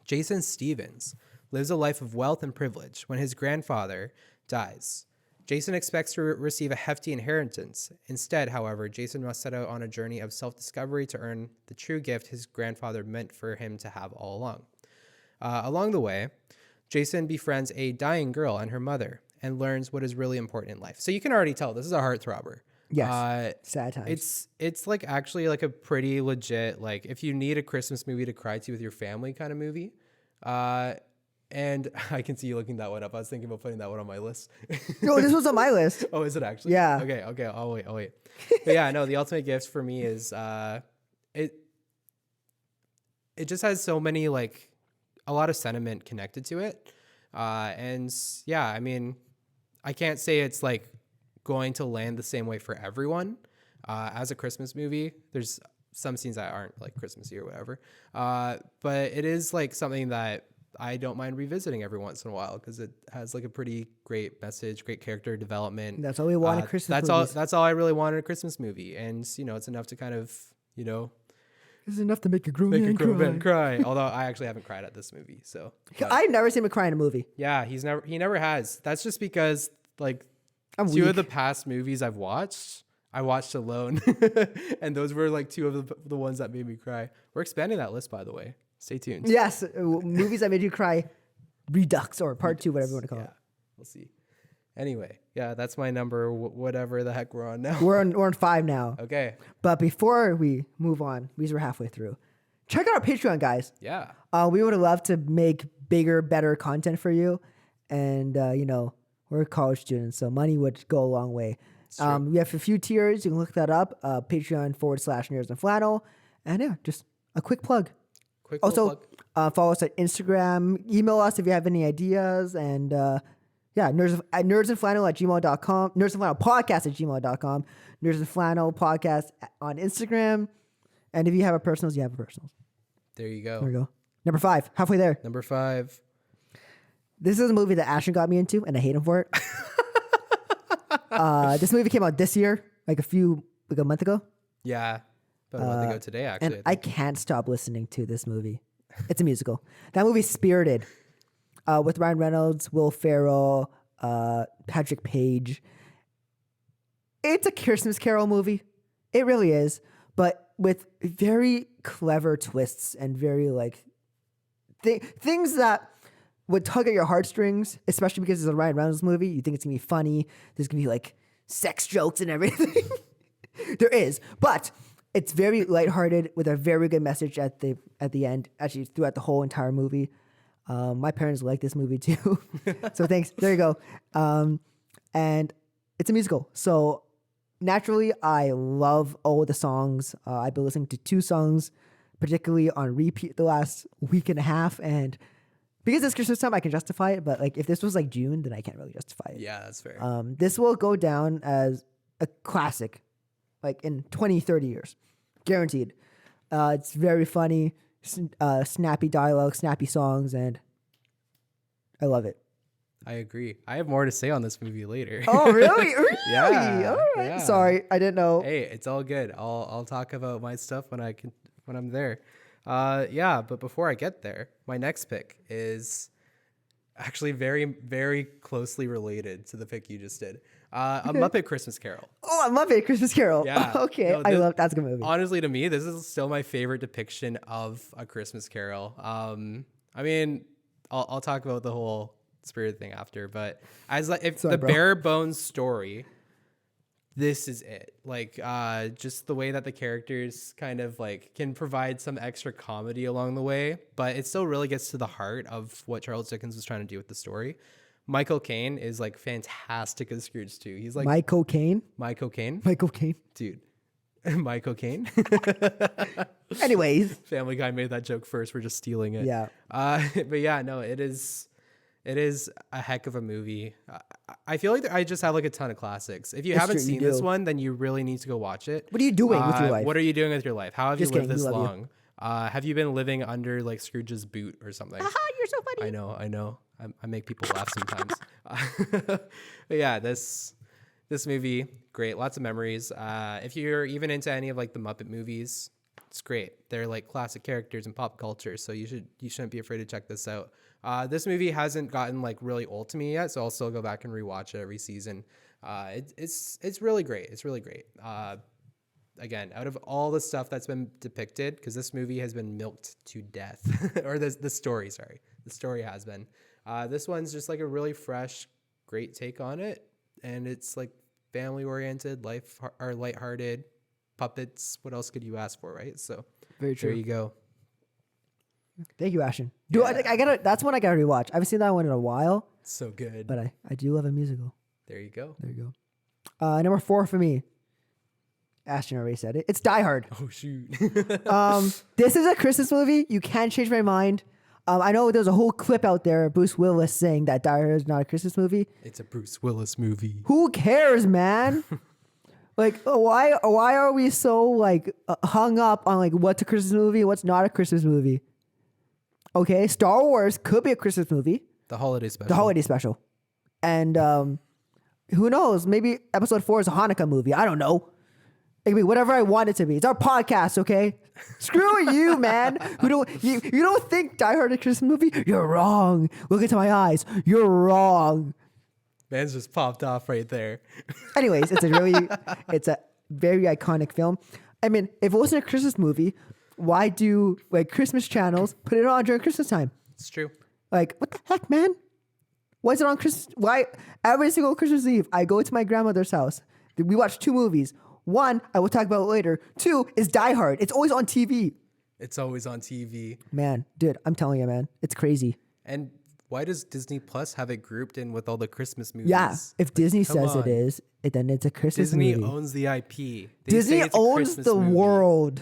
Jason Stevens lives a life of wealth and privilege when his grandfather dies. Jason expects to receive a hefty inheritance. Instead, however, Jason must set out on a journey of self-discovery to earn the true gift his grandfather meant for him to have all along. Along the way, Jason befriends a dying girl and her mother and learns what is really important in life. So you can already tell this is a heartthrobber. Yes. Sad times. It's like actually like a pretty legit, like if you need a Christmas movie to cry to with your family kind of movie. And I can see you looking that one up. I was thinking about putting that one on my list. No, this was on my list. Oh, is it actually? Yeah. Okay. I'll wait. But yeah, no, the ultimate gift for me is it just has so many, like, a lot of sentiment connected to it. And yeah, I mean, I can't say it's like going to land the same way for everyone. As a Christmas movie, there's some scenes that aren't like Christmassy or whatever. But it is like something that I don't mind revisiting every once in a while because it has like a pretty great message, great character development. That's all we want in Christmas movies. That's all I really want in a Christmas movie. And, you know, it's enough to kind of, you know, it's enough to make a grown man cry. Although I actually haven't cried at this movie. So I've never seen him cry in a movie. Yeah, he never has. That's just because like I'm two weak. of the past movies I watched alone. And those were like two of the ones that made me cry. We're expanding that list, by the way. Stay tuned. Yes, movies that made you cry, Redux or Part 2, whatever you want to call it. We'll see. Anyway, yeah, that's my number. Whatever the heck we're on now. We're on 5 now. Okay. But before we move on, because we're halfway through, check out our Patreon, guys. Yeah. We would love to make bigger, better content for you, and you know, we're college students, so money would go a long way. We have a few tiers. You can look that up. Patreon.com/Nerds and Flannel, and yeah, just a quick plug. Also, follow us on Instagram. Email us if you have any ideas. And yeah, nerdsandflannel@gmail.com. nerdsandflannelpodcast@gmail.com. nerdsandflannelpodcast on Instagram. And if you have a personals, you have a personals. There you go. There we go. Number 5, halfway there. Number 5. This is a movie that Ashton got me into, and I hate him for it. This movie came out this year, like a month ago. Yeah. About a month ago today, actually. And I can't stop listening to this movie. It's a musical. That movie's Spirited, with Ryan Reynolds, Will Ferrell, Patrick Page. It's a Christmas Carol movie. It really is, but with very clever twists and very like things that would tug at your heartstrings, especially because it's a Ryan Reynolds movie. You think it's gonna be funny. There's gonna be like sex jokes and everything. There is, but it's very lighthearted with a very good message at the end. Actually, throughout the whole entire movie. My parents like this movie too, so thanks. There you go. And it's a musical, so naturally, I love all the songs. I've been listening to 2 songs, particularly on repeat the last week and a half, and because it's Christmas time, I can justify it. But like, if this was like June, then I can't really justify it. Yeah, that's fair. This will go down as a classic, like in 20, 30 years. Guaranteed. It's very funny, snappy dialogue, snappy songs, and I love it. I agree. I have more to say on this movie later. Oh, really? Really? Yeah, All right. yeah. Sorry, I didn't know. Hey, it's all good. I'll talk about my stuff when I'm there. Yeah, but before I get there, my next pick is actually very, very closely related to the pick you just did. A Muppet Christmas Carol. Oh, I love it. Christmas Carol. Yeah. Okay. No, I love that's a good movie. Honestly, to me, this is still my favorite depiction of a Christmas Carol. I mean, I'll talk about the whole spirit thing after, but as like if Sorry, the bro. bare bones story, this is it. Like just the way that the characters kind of like can provide some extra comedy along the way, but it still really gets to the heart of what Charles Dickens was trying to do with the story. Michael Caine is like fantastic as Scrooge too. He's like Michael Caine. Michael Caine, Dude. Michael Caine. Anyways. Family Guy made that joke first. We're just stealing it. Yeah. But yeah, no, it is a heck of a movie. I feel like I just have like a ton of classics. If you haven't true, you seen this do. one, then you really need to go watch it. What are you doing with your life? What are you doing with your life? How have Just you lived kidding, this we love you. long? Have you been living under like Scrooge's boot or something? You're so funny. I know. I make people laugh sometimes. But yeah, this movie, great. Lots of memories. If you're even into any of like the Muppet movies, it's great. They're like classic characters in pop culture, so you shouldn't be afraid to check this out. This movie hasn't gotten like really old to me yet, so I'll still go back and rewatch it every season. It's really great. It's really great. Again, out of all the stuff that's been depicted, because this movie has been milked to death, or the story, sorry. The story has been. This one's just like a really fresh, great take on it, and it's like family oriented, or lighthearted, puppets. What else could you ask for, right? So Very there true. you go. Thank you, Ashton. Do I gotta? That's one I gotta rewatch. I haven't seen that one in a while, So good. but I do love a musical. There you go. There you go. Number 4 for me. Ashton already said it. It's Die Hard. Oh shoot. This is a Christmas movie. You can't change my mind. I know there's a whole clip out there of Bruce Willis saying that Die Hard is not a Christmas movie. It's a Bruce Willis movie. Who cares, man? Like, why are we so like hung up on like what's a Christmas movie and what's not a Christmas movie? Okay, Star Wars could be a Christmas movie, The holiday special. the holiday special, and who knows? Maybe Episode 4 is a Hanukkah movie. I don't know. It can be whatever I want it to be. It's our podcast, okay? Screw you, man. You don't think Die Hard is a Christmas movie? You're wrong. Look into my eyes. You're wrong. Man's just popped off right there. Anyways, it's a very iconic film. I mean, if it wasn't a Christmas movie, why do like Christmas channels put it on during Christmas time? It's true. Like, what the heck, man? Why is it on Christmas? Why every single Christmas Eve I go to my grandmother's house. We watch 2 movies. 1, I will talk about later. 2 is Die Hard. It's always on TV. It's always on TV. Man, dude, I'm telling you, man, it's crazy. And why does Disney Plus have it grouped in with all the Christmas movies? Yeah, if Disney come says on. it is, then it's a Christmas Disney movie. owns the IP. They Disney say it's a owns Christmas the movie. world.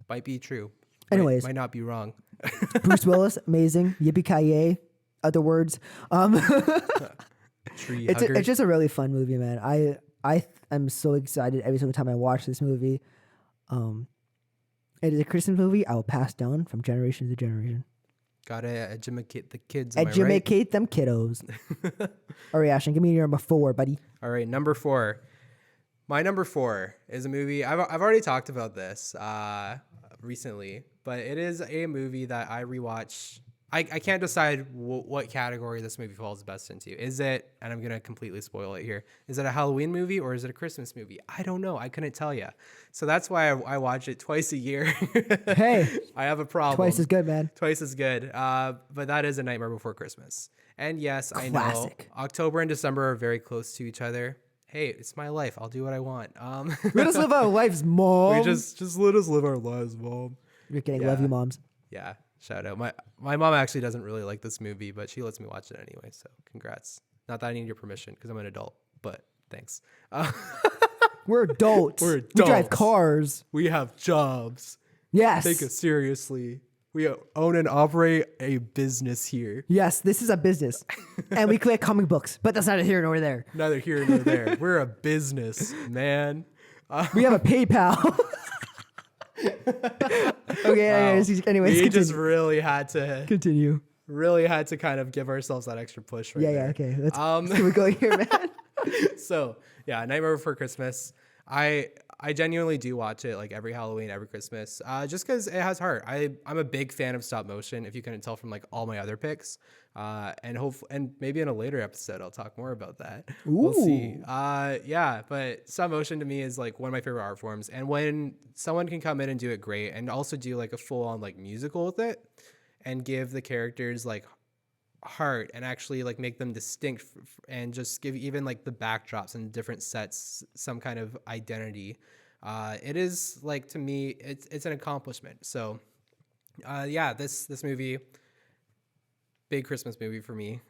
Might be true. Anyways. might not be wrong. Bruce Willis, amazing. Yippee-ki-yay. Other words. Tree It's hugger. just a really fun movie, man. I am so excited every single time I watch this movie. It is a Christmas movie I will pass down from generation to generation. Gotta educate the kids. Am I right? Educate them kiddos. All right, Ashton, give me your number 4, buddy. All right, number 4. My number 4 is a movie. I've already talked about this recently, but it is a movie that I rewatch. I can't decide what category this movie falls best into. Is it, and I'm going to completely spoil it here, is it a Halloween movie or is it a Christmas movie? I don't know. I couldn't tell you. So that's why I watch it twice a year. Hey, I have a problem. twice as good, man. Twice as good. But that is A Nightmare Before Christmas. And yes, I know Classic. October and December are very close to each other. Hey, it's my life. I'll do what I want. Let us live our lives, mom. we just let us live our lives, mom. You're kidding. Yeah. Love you, moms. Yeah, shout out. My mom actually doesn't really like this movie, but she lets me watch it anyway. So congrats. Not that I need your permission because I'm an adult, but thanks. We're adults. We're We drive adults. cars. We have jobs. Yes. Take us seriously. We own and operate a business here. Yes, this is a business. And we collect comic books, but that's neither here nor there. Neither here nor there. We're a business, man. We have a PayPal. Okay, anyways, We continue. just really had to kind of give ourselves that extra push right Yeah, there. okay. Let's keep it going here, man. So yeah, Nightmare Before Christmas. I genuinely do watch it like every Halloween, every Christmas, just because it has heart. I'm a big fan of stop motion. If you couldn't tell from like all my other picks, and maybe in a later episode I'll talk more about that. We'll see. Yeah, but stop motion to me is like one of my favorite art forms. And when someone can come in and do it great, and also do like a full on like musical with it, and give the characters like heart and actually like make them distinct and just give even like the backdrops and different sets some kind of identity, it is like, to me, it's an accomplishment. So yeah, this movie, big Christmas movie for me,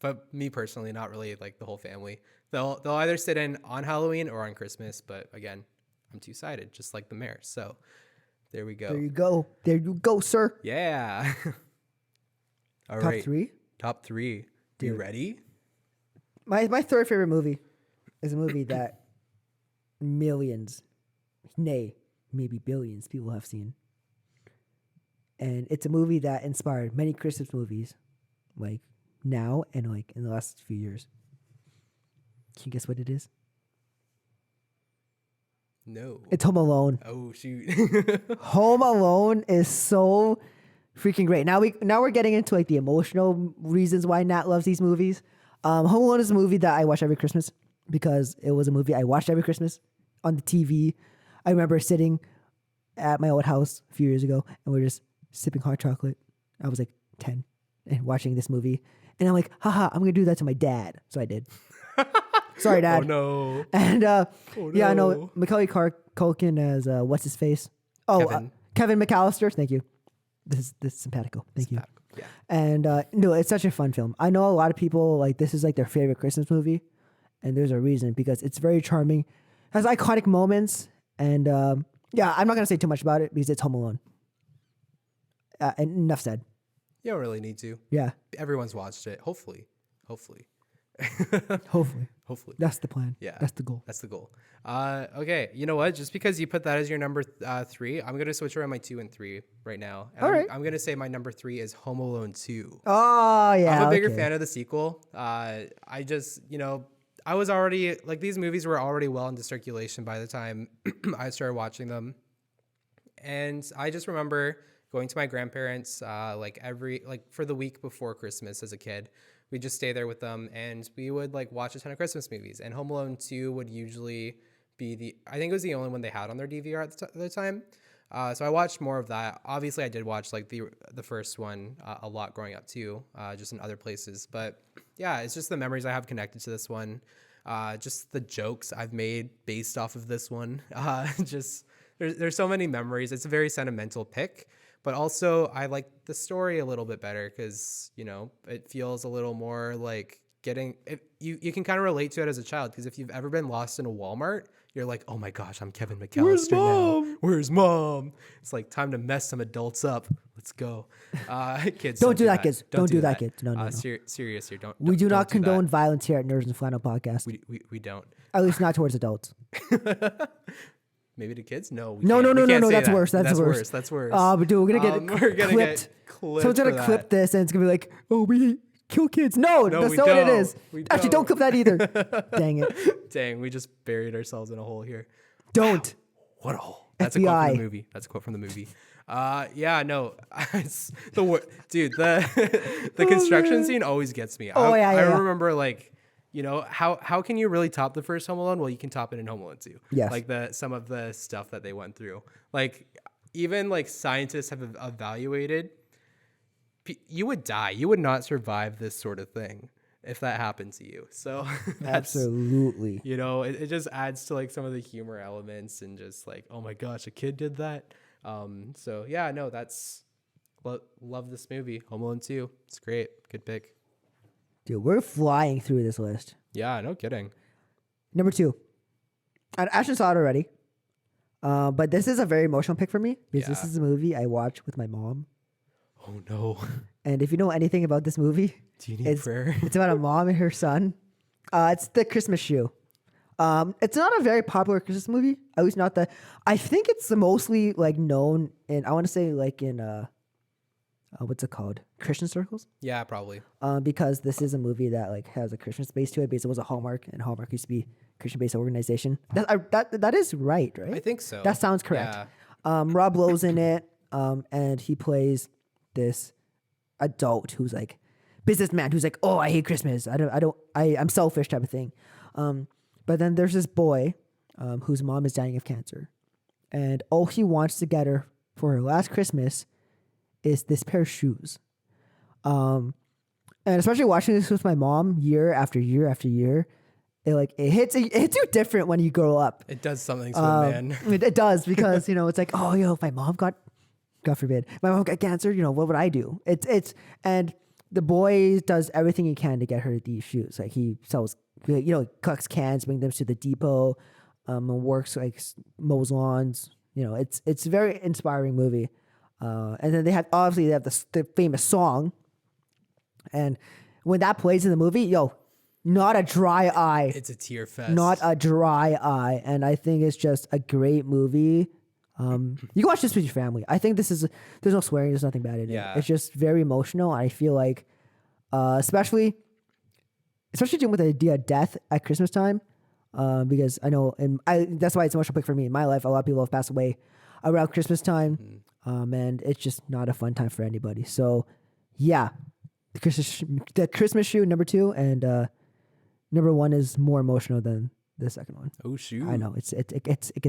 but me personally, not really like the whole family. They'll either sit in on Halloween or on Christmas, but again, I'm two-sided, just like the mayor. So there we go. There you go, sir. Yeah. All Top right. 3? Top 3. You Dude. ready? My third favorite movie is a movie that millions, nay, maybe billions people have seen. And it's a movie that inspired many Christmas movies, like now and like in the last few years. Can you guess what it is? No. It's Home Alone. Oh shoot. Home Alone is so freaking great. Now we're getting into like the emotional reasons why Nat loves these movies. Home Alone is a movie that I watch every Christmas because it was a movie I watched every Christmas on the TV. I remember sitting at my old house a few years ago and we are just sipping hot chocolate. I was like 10 and watching this movie. And I'm like, haha, I'm going to do that to my dad. So I did. Sorry, Dad. Oh, no. And yeah, I know no. Macaulay Culkin as what's his face? Oh, Kevin McAllister. Thank you. This is simpatico. Thank you. Yeah. And no, it's such a fun film. I know a lot of people like this is like their favorite Christmas movie, and there's a reason because it's very charming, has iconic moments, and yeah, I'm not gonna say too much about it because it's Home Alone. And enough said. You don't really need to. Yeah, Everyone's watched it. Hopefully. hopefully. Hopefully. That's the plan. Yeah. That's the goal. That's the goal. Okay. You know what? Just because you put that as your number 3, I'm going to switch around my 2 and 3 right now. And All right. I'm going to say my number 3 is Home Alone 2. Oh yeah. I'm a bigger fan of the sequel. I just, I was already, like, these movies were already well into circulation by the time I started watching them. And I just remember going to my grandparents, for the week before Christmas as a kid. We'd just stay there with them, and we would like watch a ton of Christmas movies. And Home Alone 2 would usually be I think it was the only one they had on their DVR at the time. So I watched more of that. Obviously, I did watch like the first one a lot growing up too, just in other places. But yeah, it's just the memories I have connected to this one. Just the jokes I've made based off of this one. Just there's so many memories. It's a very sentimental pick. But also, I like the story a little bit better because, it feels a little more like you can kind of relate to it as a child. Because if you've ever been lost in a Walmart, you're like, oh my gosh, I'm Kevin McAllister now. Where's mom? It's like time to mess some adults up. Let's go. Kids, Don't do that, kids. Don't do that, kids. No. Serious here. We do not condone violence here at Nerds and Flannel Podcast. We don't. At least not towards adults. Maybe to kids? No. No. That's that. worse. That's worse. That's worse. But dude, we're gonna get clipped. Someone's gonna for clip that. this, and it's gonna be like, "Oh, we kill kids." No, that's we not what it don't. is. We Actually, don't clip that either. Dang it! Dang, we just buried ourselves in a hole here. Don't. What a hole. That's FBI. a quote from the movie. That's a quote from the movie. Yeah, no. It's dude, the construction scene always gets me. I remember like, how can you really top the first Home Alone? Well, you can top it in Home Alone 2. Yes. Like some of the stuff that they went through. Like even like scientists have evaluated, you would die. You would not survive this sort of thing if that happened to you. So that's, Absolutely. it just adds to like some of the humor elements and just like, oh my gosh, a kid did that. So yeah, no, that's love this movie. Home Alone 2. It's great. Good pick. Dude, we're flying through this list. Yeah, no kidding. Number 2. I actually saw it already. But this is a very emotional pick for me because this is a movie I watched with my mom. Oh no. And if you know anything about this movie, Do you need prayer? It's about a mom and her son. It's The Christmas Shoe. It's not a very popular Christmas movie. At least not that. I think it's mostly like known in, I want to say like in, what's it called? Christian circles? Yeah, probably. Because this is a movie that like has a Christian space to it because it was a Hallmark and Hallmark used to be a Christian-based organization. That is right? I think so. That sounds correct. Yeah. Rob Lowe's in it, and he plays this adult who's like businessman who's like, oh, I hate Christmas. I'm selfish type of thing. But then there's this boy whose mom is dying of cancer, and all he wants to get her for her last Christmas is this pair of shoes. And especially watching this with my mom year after year after year, it hits you different when you grow up. It does something to a man. It does because it's like, oh, if my mom got, God forbid, my mom got cancer, what would I do? And the boy does everything he can to get her these shoes. Like he sells, collects cans, brings them to the depot, and works like mows lawns. It's a very inspiring movie. And then they have the famous song, and when that plays in the movie, not a dry eye. It's a tear fest. Not a dry eye, and I think it's just a great movie. You can watch this with your family. I think there's no swearing, there's nothing bad in it. Yeah. It's just very emotional. I feel like, especially dealing with the idea of death at Christmas time, because I know, that's why it's an emotional pick for me. In my life, a lot of people have passed away around Christmas time, and it's just not a fun time for anybody. So, yeah, the Christmas Shoe, number 2, and number 1 is more emotional than the second one. Oh shoot! I know it gets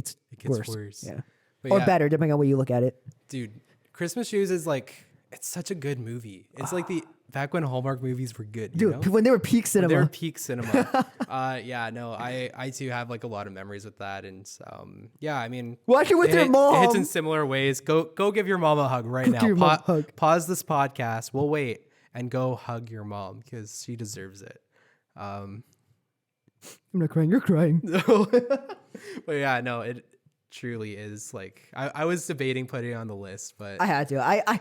worse. Yeah. But Or yeah, better, depending on where you look at it. dude. Christmas Shoes is like It's such a good movie. It's like the back when Hallmark movies were good, you Dude, know? when they were peak cinema. They were peak cinema. Yeah, no, I too have like a lot of memories with that, and yeah, I mean, Watch it with your mom. It hits in similar ways. Go give your mom a hug right now. give your mom a hug. Pause this podcast. We'll wait and go hug your mom because she deserves it. I'm not crying. You're crying. But yeah, no, it truly is like I was debating putting it on the list, but I had to. I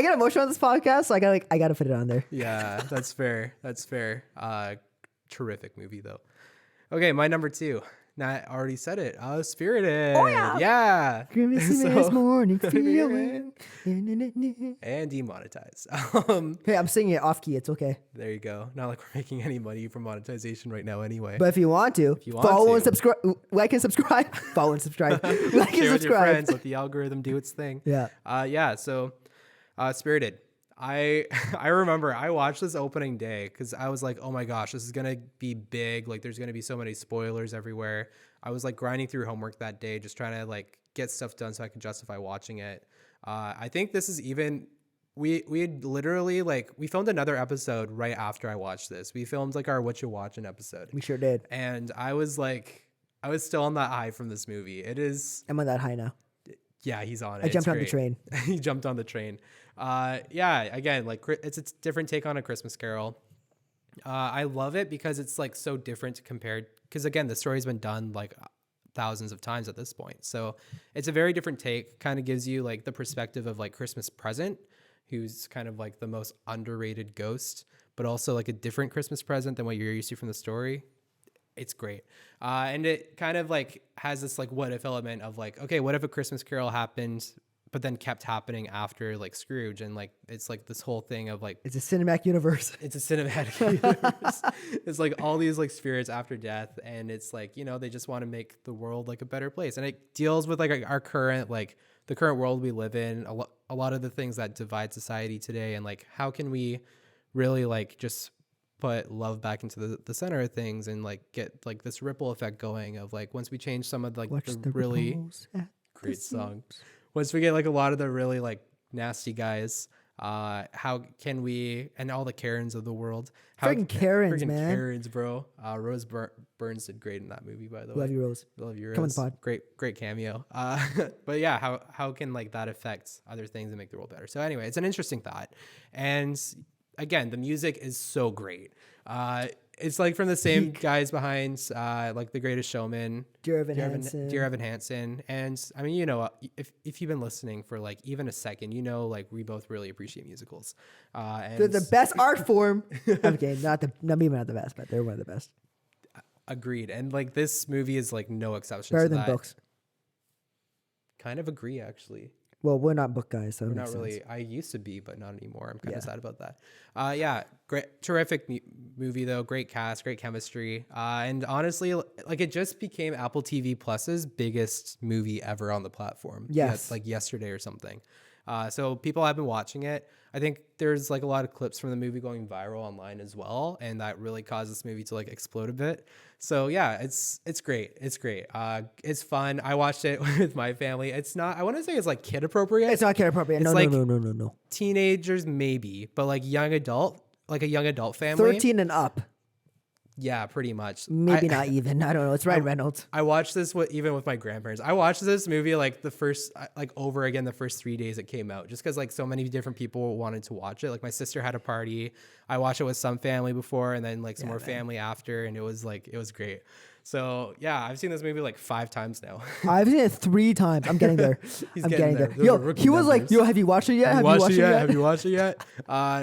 get emotional on this podcast, so I gotta put it on there. yeah, that's fair. That's fair. Terrific movie though. Okay, my number 2. Now I already said it. Spirited. Oh yeah. Yeah. Christmas morning feeling. And demonetized. Hey, I'm singing it off key. It's okay. There you go. Not like we're making any money from monetization right now anyway. But if you want to, follow and subscribe. Like and subscribe. Follow and subscribe. Like and Share with your subscribe. friends. Let the algorithm do its thing. Yeah. Yeah. So, Spirited. I remember I watched this opening day because I was like, oh my gosh, this is gonna be big. Like, there's gonna be so many spoilers everywhere. I was like grinding through homework that day, just trying to like get stuff done so I could justify watching it. I think this is even. We had literally like we filmed another episode right after I watched this. We filmed like our what you watching episode. We sure did. And I was still on that high from this movie. It is. I'm on that high now. Yeah, he's on it. I jumped on the train. He jumped on the train. Yeah, again, like it's a different take on A Christmas Carol. I love it because it's like so different compared. Because again, the story's been done like thousands of times at this point, so it's a very different take. Kind of gives you like the perspective of like Christmas Present, who's kind of like the most underrated ghost, but also like a different Christmas present than what you're used to from the story. It's great. And it kind of like has this like what if element of like, okay, what if A Christmas Carol happened, but then kept happening after like Scrooge? And like, it's like this whole thing of like, It's a cinematic universe. it's a cinematic universe. It's like all these like spirits after death. And it's like, you know, they just want to make the world like a better place. And it deals with like our current, like the current world we live in, a lot of the things that divide society today. And like, how can we really like just put love back into the center of things and like get like this ripple effect going of like once we change some of like the really great song, once we get like a lot of the really like nasty guys, how can we, and all the Karens of the world, Freaking Karens, man. Karens, bro. Rose Byrne did great in that movie, by the way. Love you, Rose. Love you, Rose. Come on the pod. Great cameo. But yeah, how can like that affect other things and make the world better? So anyway, it's an interesting thought. And again, the music is so great. It's like from the same guys behind like The Greatest Showman, Dear Evan Hansen. And I mean, you know, if you've been listening for like even a second, you know, like we both really appreciate musicals. And they're the best art form. Okay, maybe not the best, but they're one of the best. Agreed. And like this movie is like no exception Better to than that. books. Kind of agree, actually. Well, we're not book guys, so We're it not makes really. sense. I used to be, but not anymore. I'm kind of sad about that. Yeah, great, terrific movie though. Great cast, great chemistry, and honestly, like it just became Apple TV Plus's biggest movie ever on the platform. Yes, like yesterday or something. So people have been watching it. I think there's like a lot of clips from the movie going viral online as well, and that really caused this movie to like explode a bit. So yeah, it's great. It's great. It's fun. I watched it with my family. It's not. I want to say it's like kid appropriate. It's not kid appropriate. It's No. Teenagers maybe, but like young adult, like a young adult family. 13 and up. Yeah, pretty much. Maybe not even. I don't know. It's Ryan Reynolds. I watched this even with my grandparents. I watched this movie like over again the first 3 days it came out, just because like so many different people wanted to watch it. Like my sister had a party. I watched it with some family before, and then like some more family after, and it was great. So yeah, I've seen this movie like 5 times now. I've seen it 3 times. I'm getting there. I'm getting there. Those Yo, he was like, "Yo, have you watched it yet? Have you watched it yet?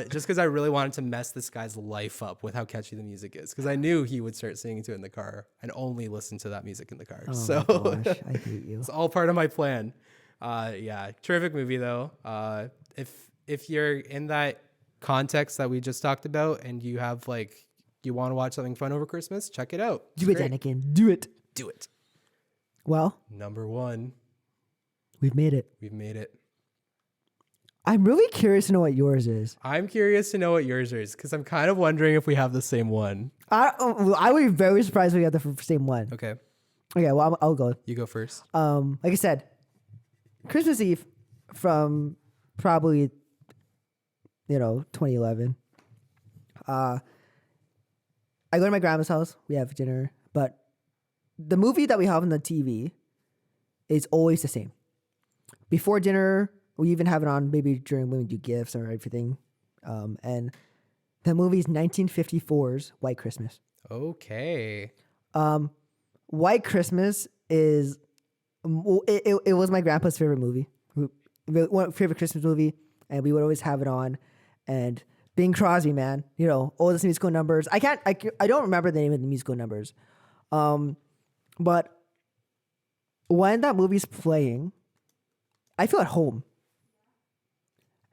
Just because I really wanted to mess this guy's life up with how catchy the music is, because I knew he would start singing to it in the car and only listen to that music in the car. Oh so my gosh, I hate you. It's all part of my plan. Yeah, terrific movie though. If you're in that context that we just talked about, and you have like you want to watch something fun over Christmas, check it out. Do it, Anakin. Do it. Do it. Well, number 1. We've made it. I'm really curious to know what yours is. I'm curious to know what yours is, because I'm kind of wondering if we have the same one. I would be very surprised if we got the same one. Okay. Okay, well, I'll go. You go first. Like I said, Christmas Eve from probably 2011. I go to my grandma's house. We have dinner, but the movie that we have on the TV is always the same. Before dinner, we even have it on maybe during when we do gifts or everything. And the movie is 1954's White Christmas. Okay. White Christmas is it was my grandpa's favorite movie, favorite Christmas movie, and we would always have it on. And Bing Crosby, man, all the musical numbers. I don't remember the name of the musical numbers, but when that movie's playing, I feel at home,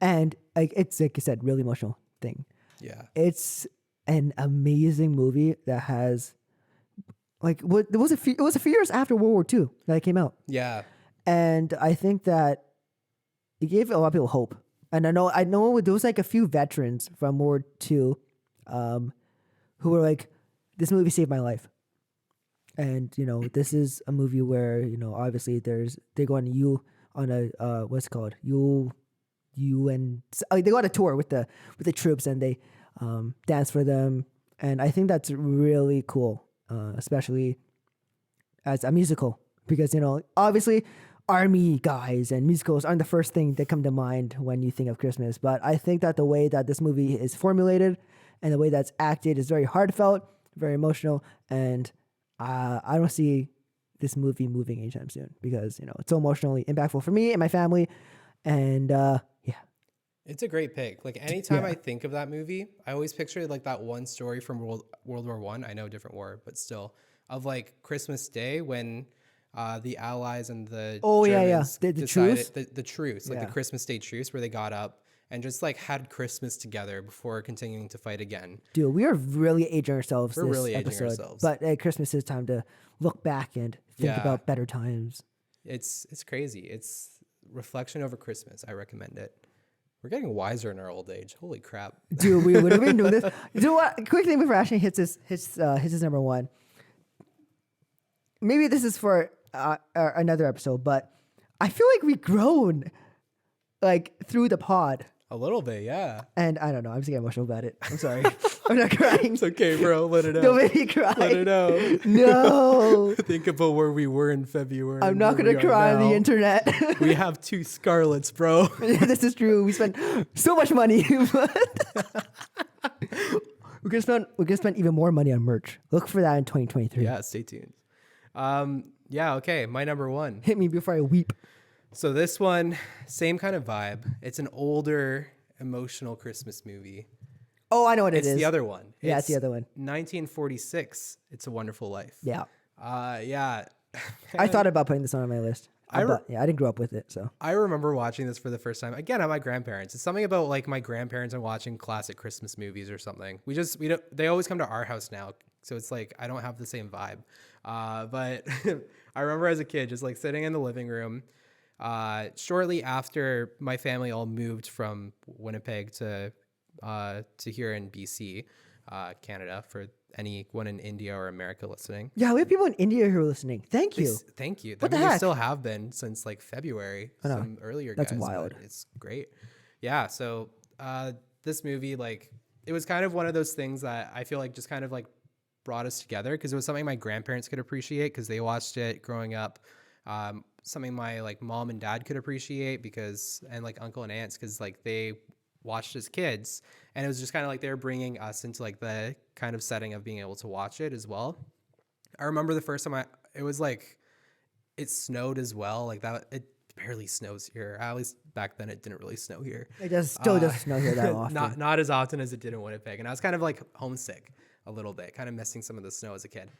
and it's like I said, really emotional thing. Yeah. It's an amazing movie that has. It was a few years after World War II that it came out. Yeah. And I think that it gave a lot of people hope. And I know there was like a few veterans from World War II who were like, this movie saved my life. And, this is a movie where, obviously they go on what's it called? UN, they go on a tour with the troops and they dance for them. And I think that's really cool. Especially as a musical, because obviously army guys and musicals aren't the first thing that come to mind when you think of Christmas. But I think that the way that this movie is formulated and the way that's acted is very heartfelt, very emotional, and I don't see this movie moving anytime soon because it's so emotionally impactful for me and my family, and yeah. It's a great pick. Like anytime I think of that movie, I always picture like that one story from World War One. I know different war, but still, of like Christmas Day when the Allies and the Germans the decided truce, the truce, like the Christmas Day truce, where they got up and just like had Christmas together before continuing to fight again. Dude, we are really aging ourselves. We're this really aging episode. ourselves. But at Christmas is time to look back and think about better times. It's crazy. It's reflection over Christmas. I recommend it. We're getting wiser in our old age. Holy crap. Dude, we would have been doing this. You know what? Quick thing before Ashton hits his number one. Maybe this is for another episode, but I feel like we've grown through the pod. A little bit, yeah. And I don't know. I'm just getting emotional about it. I'm sorry. I'm not crying. It's okay, bro. Let it out. Don't make me cry. Let it out. No. Think about where we were in February. I'm not going to cry on the internet. We have 2 Scarlets, bro. Yeah, this is true. We spent so much money. But we're gonna spend even more money on merch. Look for that in 2023. Yeah, stay tuned. Yeah, okay. My number one. Hit me before I weep. So this one, same kind of vibe. It's an older, emotional Christmas movie. Oh, I know what it is. It's the other one. Yeah, it's the other one. 1946. It's a Wonderful Life. Yeah. Yeah. I thought about putting this one on my list. I didn't grow up with it, so. I remember watching this for the first time again at my grandparents. It's something about like my grandparents and watching classic Christmas movies or something. They always come to our house now, so it's like I don't have the same vibe. But I remember as a kid just like sitting in the living room. Shortly after my family all moved from Winnipeg to here in BC, Canada, for anyone in India or America listening. Yeah, we have people in India who are listening. Thank you. Thank you. What the They heck? still have been since like February. Some earlier That's guys. wild. But it's great. Yeah. So this movie, like, it was kind of one of those things that I feel like just kind of like brought us together because it was something my grandparents could appreciate because they watched it growing up. Something my like mom and dad could appreciate and like uncle and aunts because like they watched as kids, and it was just kind of like they were bringing us into like the kind of setting of being able to watch it as well. I remember the first time it snowed as well, like that. It barely snows here. At least back then it didn't really snow here. It still doesn't snow here that often. Not as often as it did in Winnipeg, and I was kind of like homesick a little bit, kind of missing some of the snow as a kid.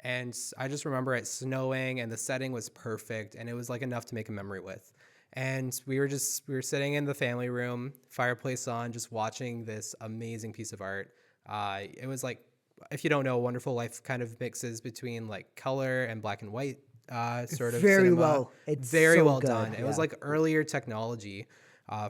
And I just remember it snowing and the setting was perfect and it was like enough to make a memory with. And we were sitting in the family room, fireplace on, just watching this amazing piece of art. It was like, if you don't know, Wonderful Life kind of mixes between like color and black and white sort of very cinema. well. It's very so well good, done. It yeah. was like earlier technology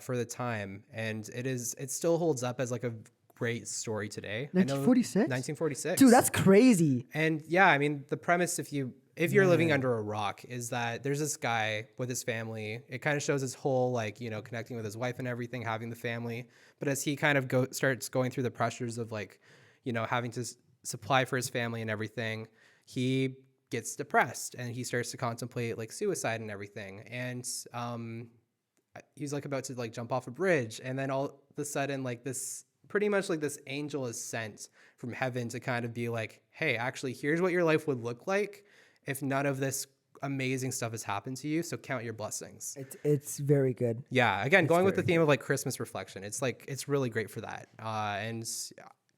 for the time. And it still holds up as like a great story today. 1946? 1946. Dude, that's crazy. And yeah, I mean, the premise, if you if you're living under a rock, is that there's this guy with his family. It kind of shows his whole, like, you know, connecting with his wife and everything, having the family. But as he kind of starts going through the pressures of, like, you know, having to supply for his family and everything, he gets depressed and he starts to contemplate, like, suicide and everything. And he's like about to, like, jump off a bridge, and then all of a sudden, like, this pretty much like this angel is sent from heaven to kind of be like, hey, actually, here's what your life would look like if none of this amazing stuff has happened to you. So count your blessings. It's very good. Yeah. Again, going with the theme of, like, Christmas reflection, it's like, it's really great for that. And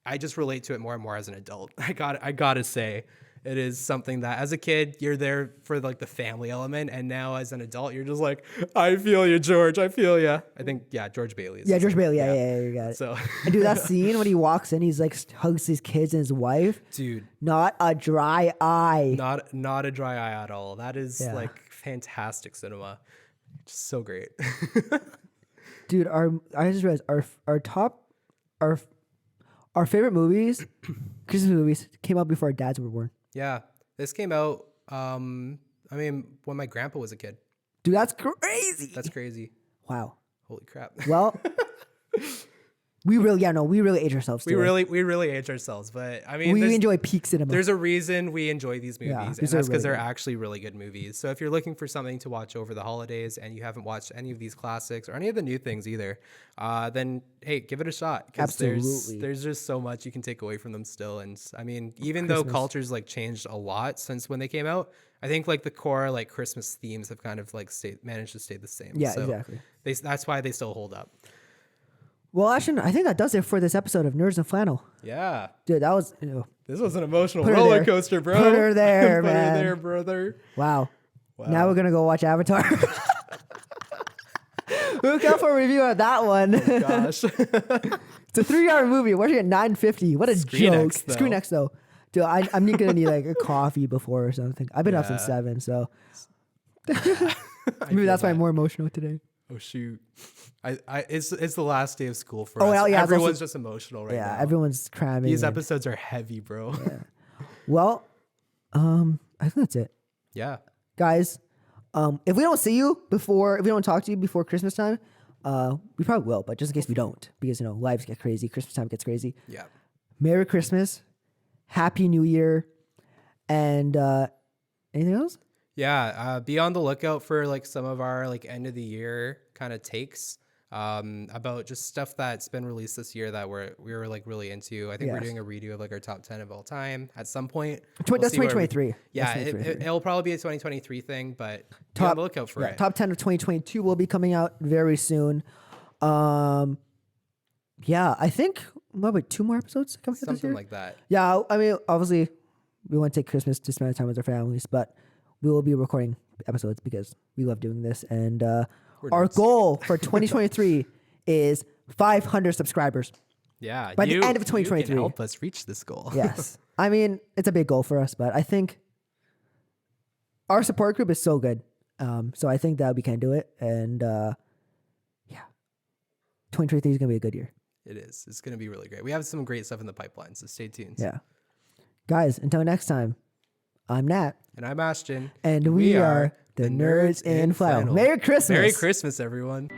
I just relate to it more and more as an adult. I gotta say, it is something that as a kid, you're there for, like, the family element. And now as an adult, you're just like, I feel you, George. I feel you. I think, yeah, George Bailey. Yeah, George Bailey. Yeah, you got it. So, and dude, that scene when he walks in, he's like hugs his kids and his wife. dude, Not a dry eye. not a dry eye at all. That is like fantastic cinema. Just so great. Dude, I just realized our favorite movies, Christmas movies, came out before our dads were born. Yeah, this came out. I mean, when my grandpa was a kid. Dude, that's crazy. That's crazy. Wow. Holy crap. Well, we really age ourselves. We really age ourselves, but I mean, we enjoy peak cinema. There's a reason we enjoy these movies, and these that's are because really they're good. actually really good movies. So if you're looking for something to watch over the holidays and you haven't watched any of these classics or any of the new things either, then hey, give it a shot. 'Cause Absolutely. There's just so much you can take away from them still. And I mean, even though culture's, like, changed a lot since when they came out, I think, like, the core, like, Christmas themes have kind of, like, managed to stay the same. Yeah, so exactly. That's why they still hold up. Well, actually, I think that does it for this episode of Nerds and Flannel. Yeah. Dude, that was This was an emotional Put her roller there. coaster, bro. Put her there, Put man. her there, brother. wow. Now we're gonna go watch Avatar. Look out for a review on that one. Gosh. It's a 3-hour movie. We're watching at 9:50. What a Screen joke. X, though. Screen X though. Dude, I'm gonna need like a coffee before or something. I've been up since 7, so maybe that's why I'm more emotional today. Oh shoot! It's the last day of school for Oh, us. well, yeah, it's Everyone's also- just emotional right Yeah, now. everyone's cramming. These and- episodes are heavy, bro. Yeah. Well, I think that's it, guys. If we don't see you before, if we don't talk to you before Christmas time, we probably will. But just in case we don't, because lives get crazy, Christmas time gets crazy. Yeah. Merry Christmas, Happy New Year, and anything else? Yeah. Be on the lookout for, like, some of our, like, end of the year kind of takes about just stuff that's been released this year that we were like really into. I think we're Yes. doing a redo of, like, our top 10 of all time at some point. That's see where we- 2023. Yeah, That's 2023. it'll probably be a 2023 thing, but be on the lookout for it. Top 10 of 2022 will be coming out very soon. Yeah, I think what about 2 more episodes coming out this Something year? like that. Yeah, I mean, obviously, we want to take Christmas to spend time with our families, but we will be recording episodes because we love doing this. And our nerds. goal for 2023 is 500 subscribers. Yeah. By the end of You 2023. can help us reach this goal. Yes. I mean, it's a big goal for us, but I think our support group is so good. So I think that we can do it. And yeah, 2023 is going to be a good year. It is. It's going to be really great. We have some great stuff in the pipeline, so stay tuned. Yeah. Guys, until next time, I'm Nat. And I'm Ashton. And we are the Nerds in Flannel. Merry Christmas. Merry Christmas, everyone.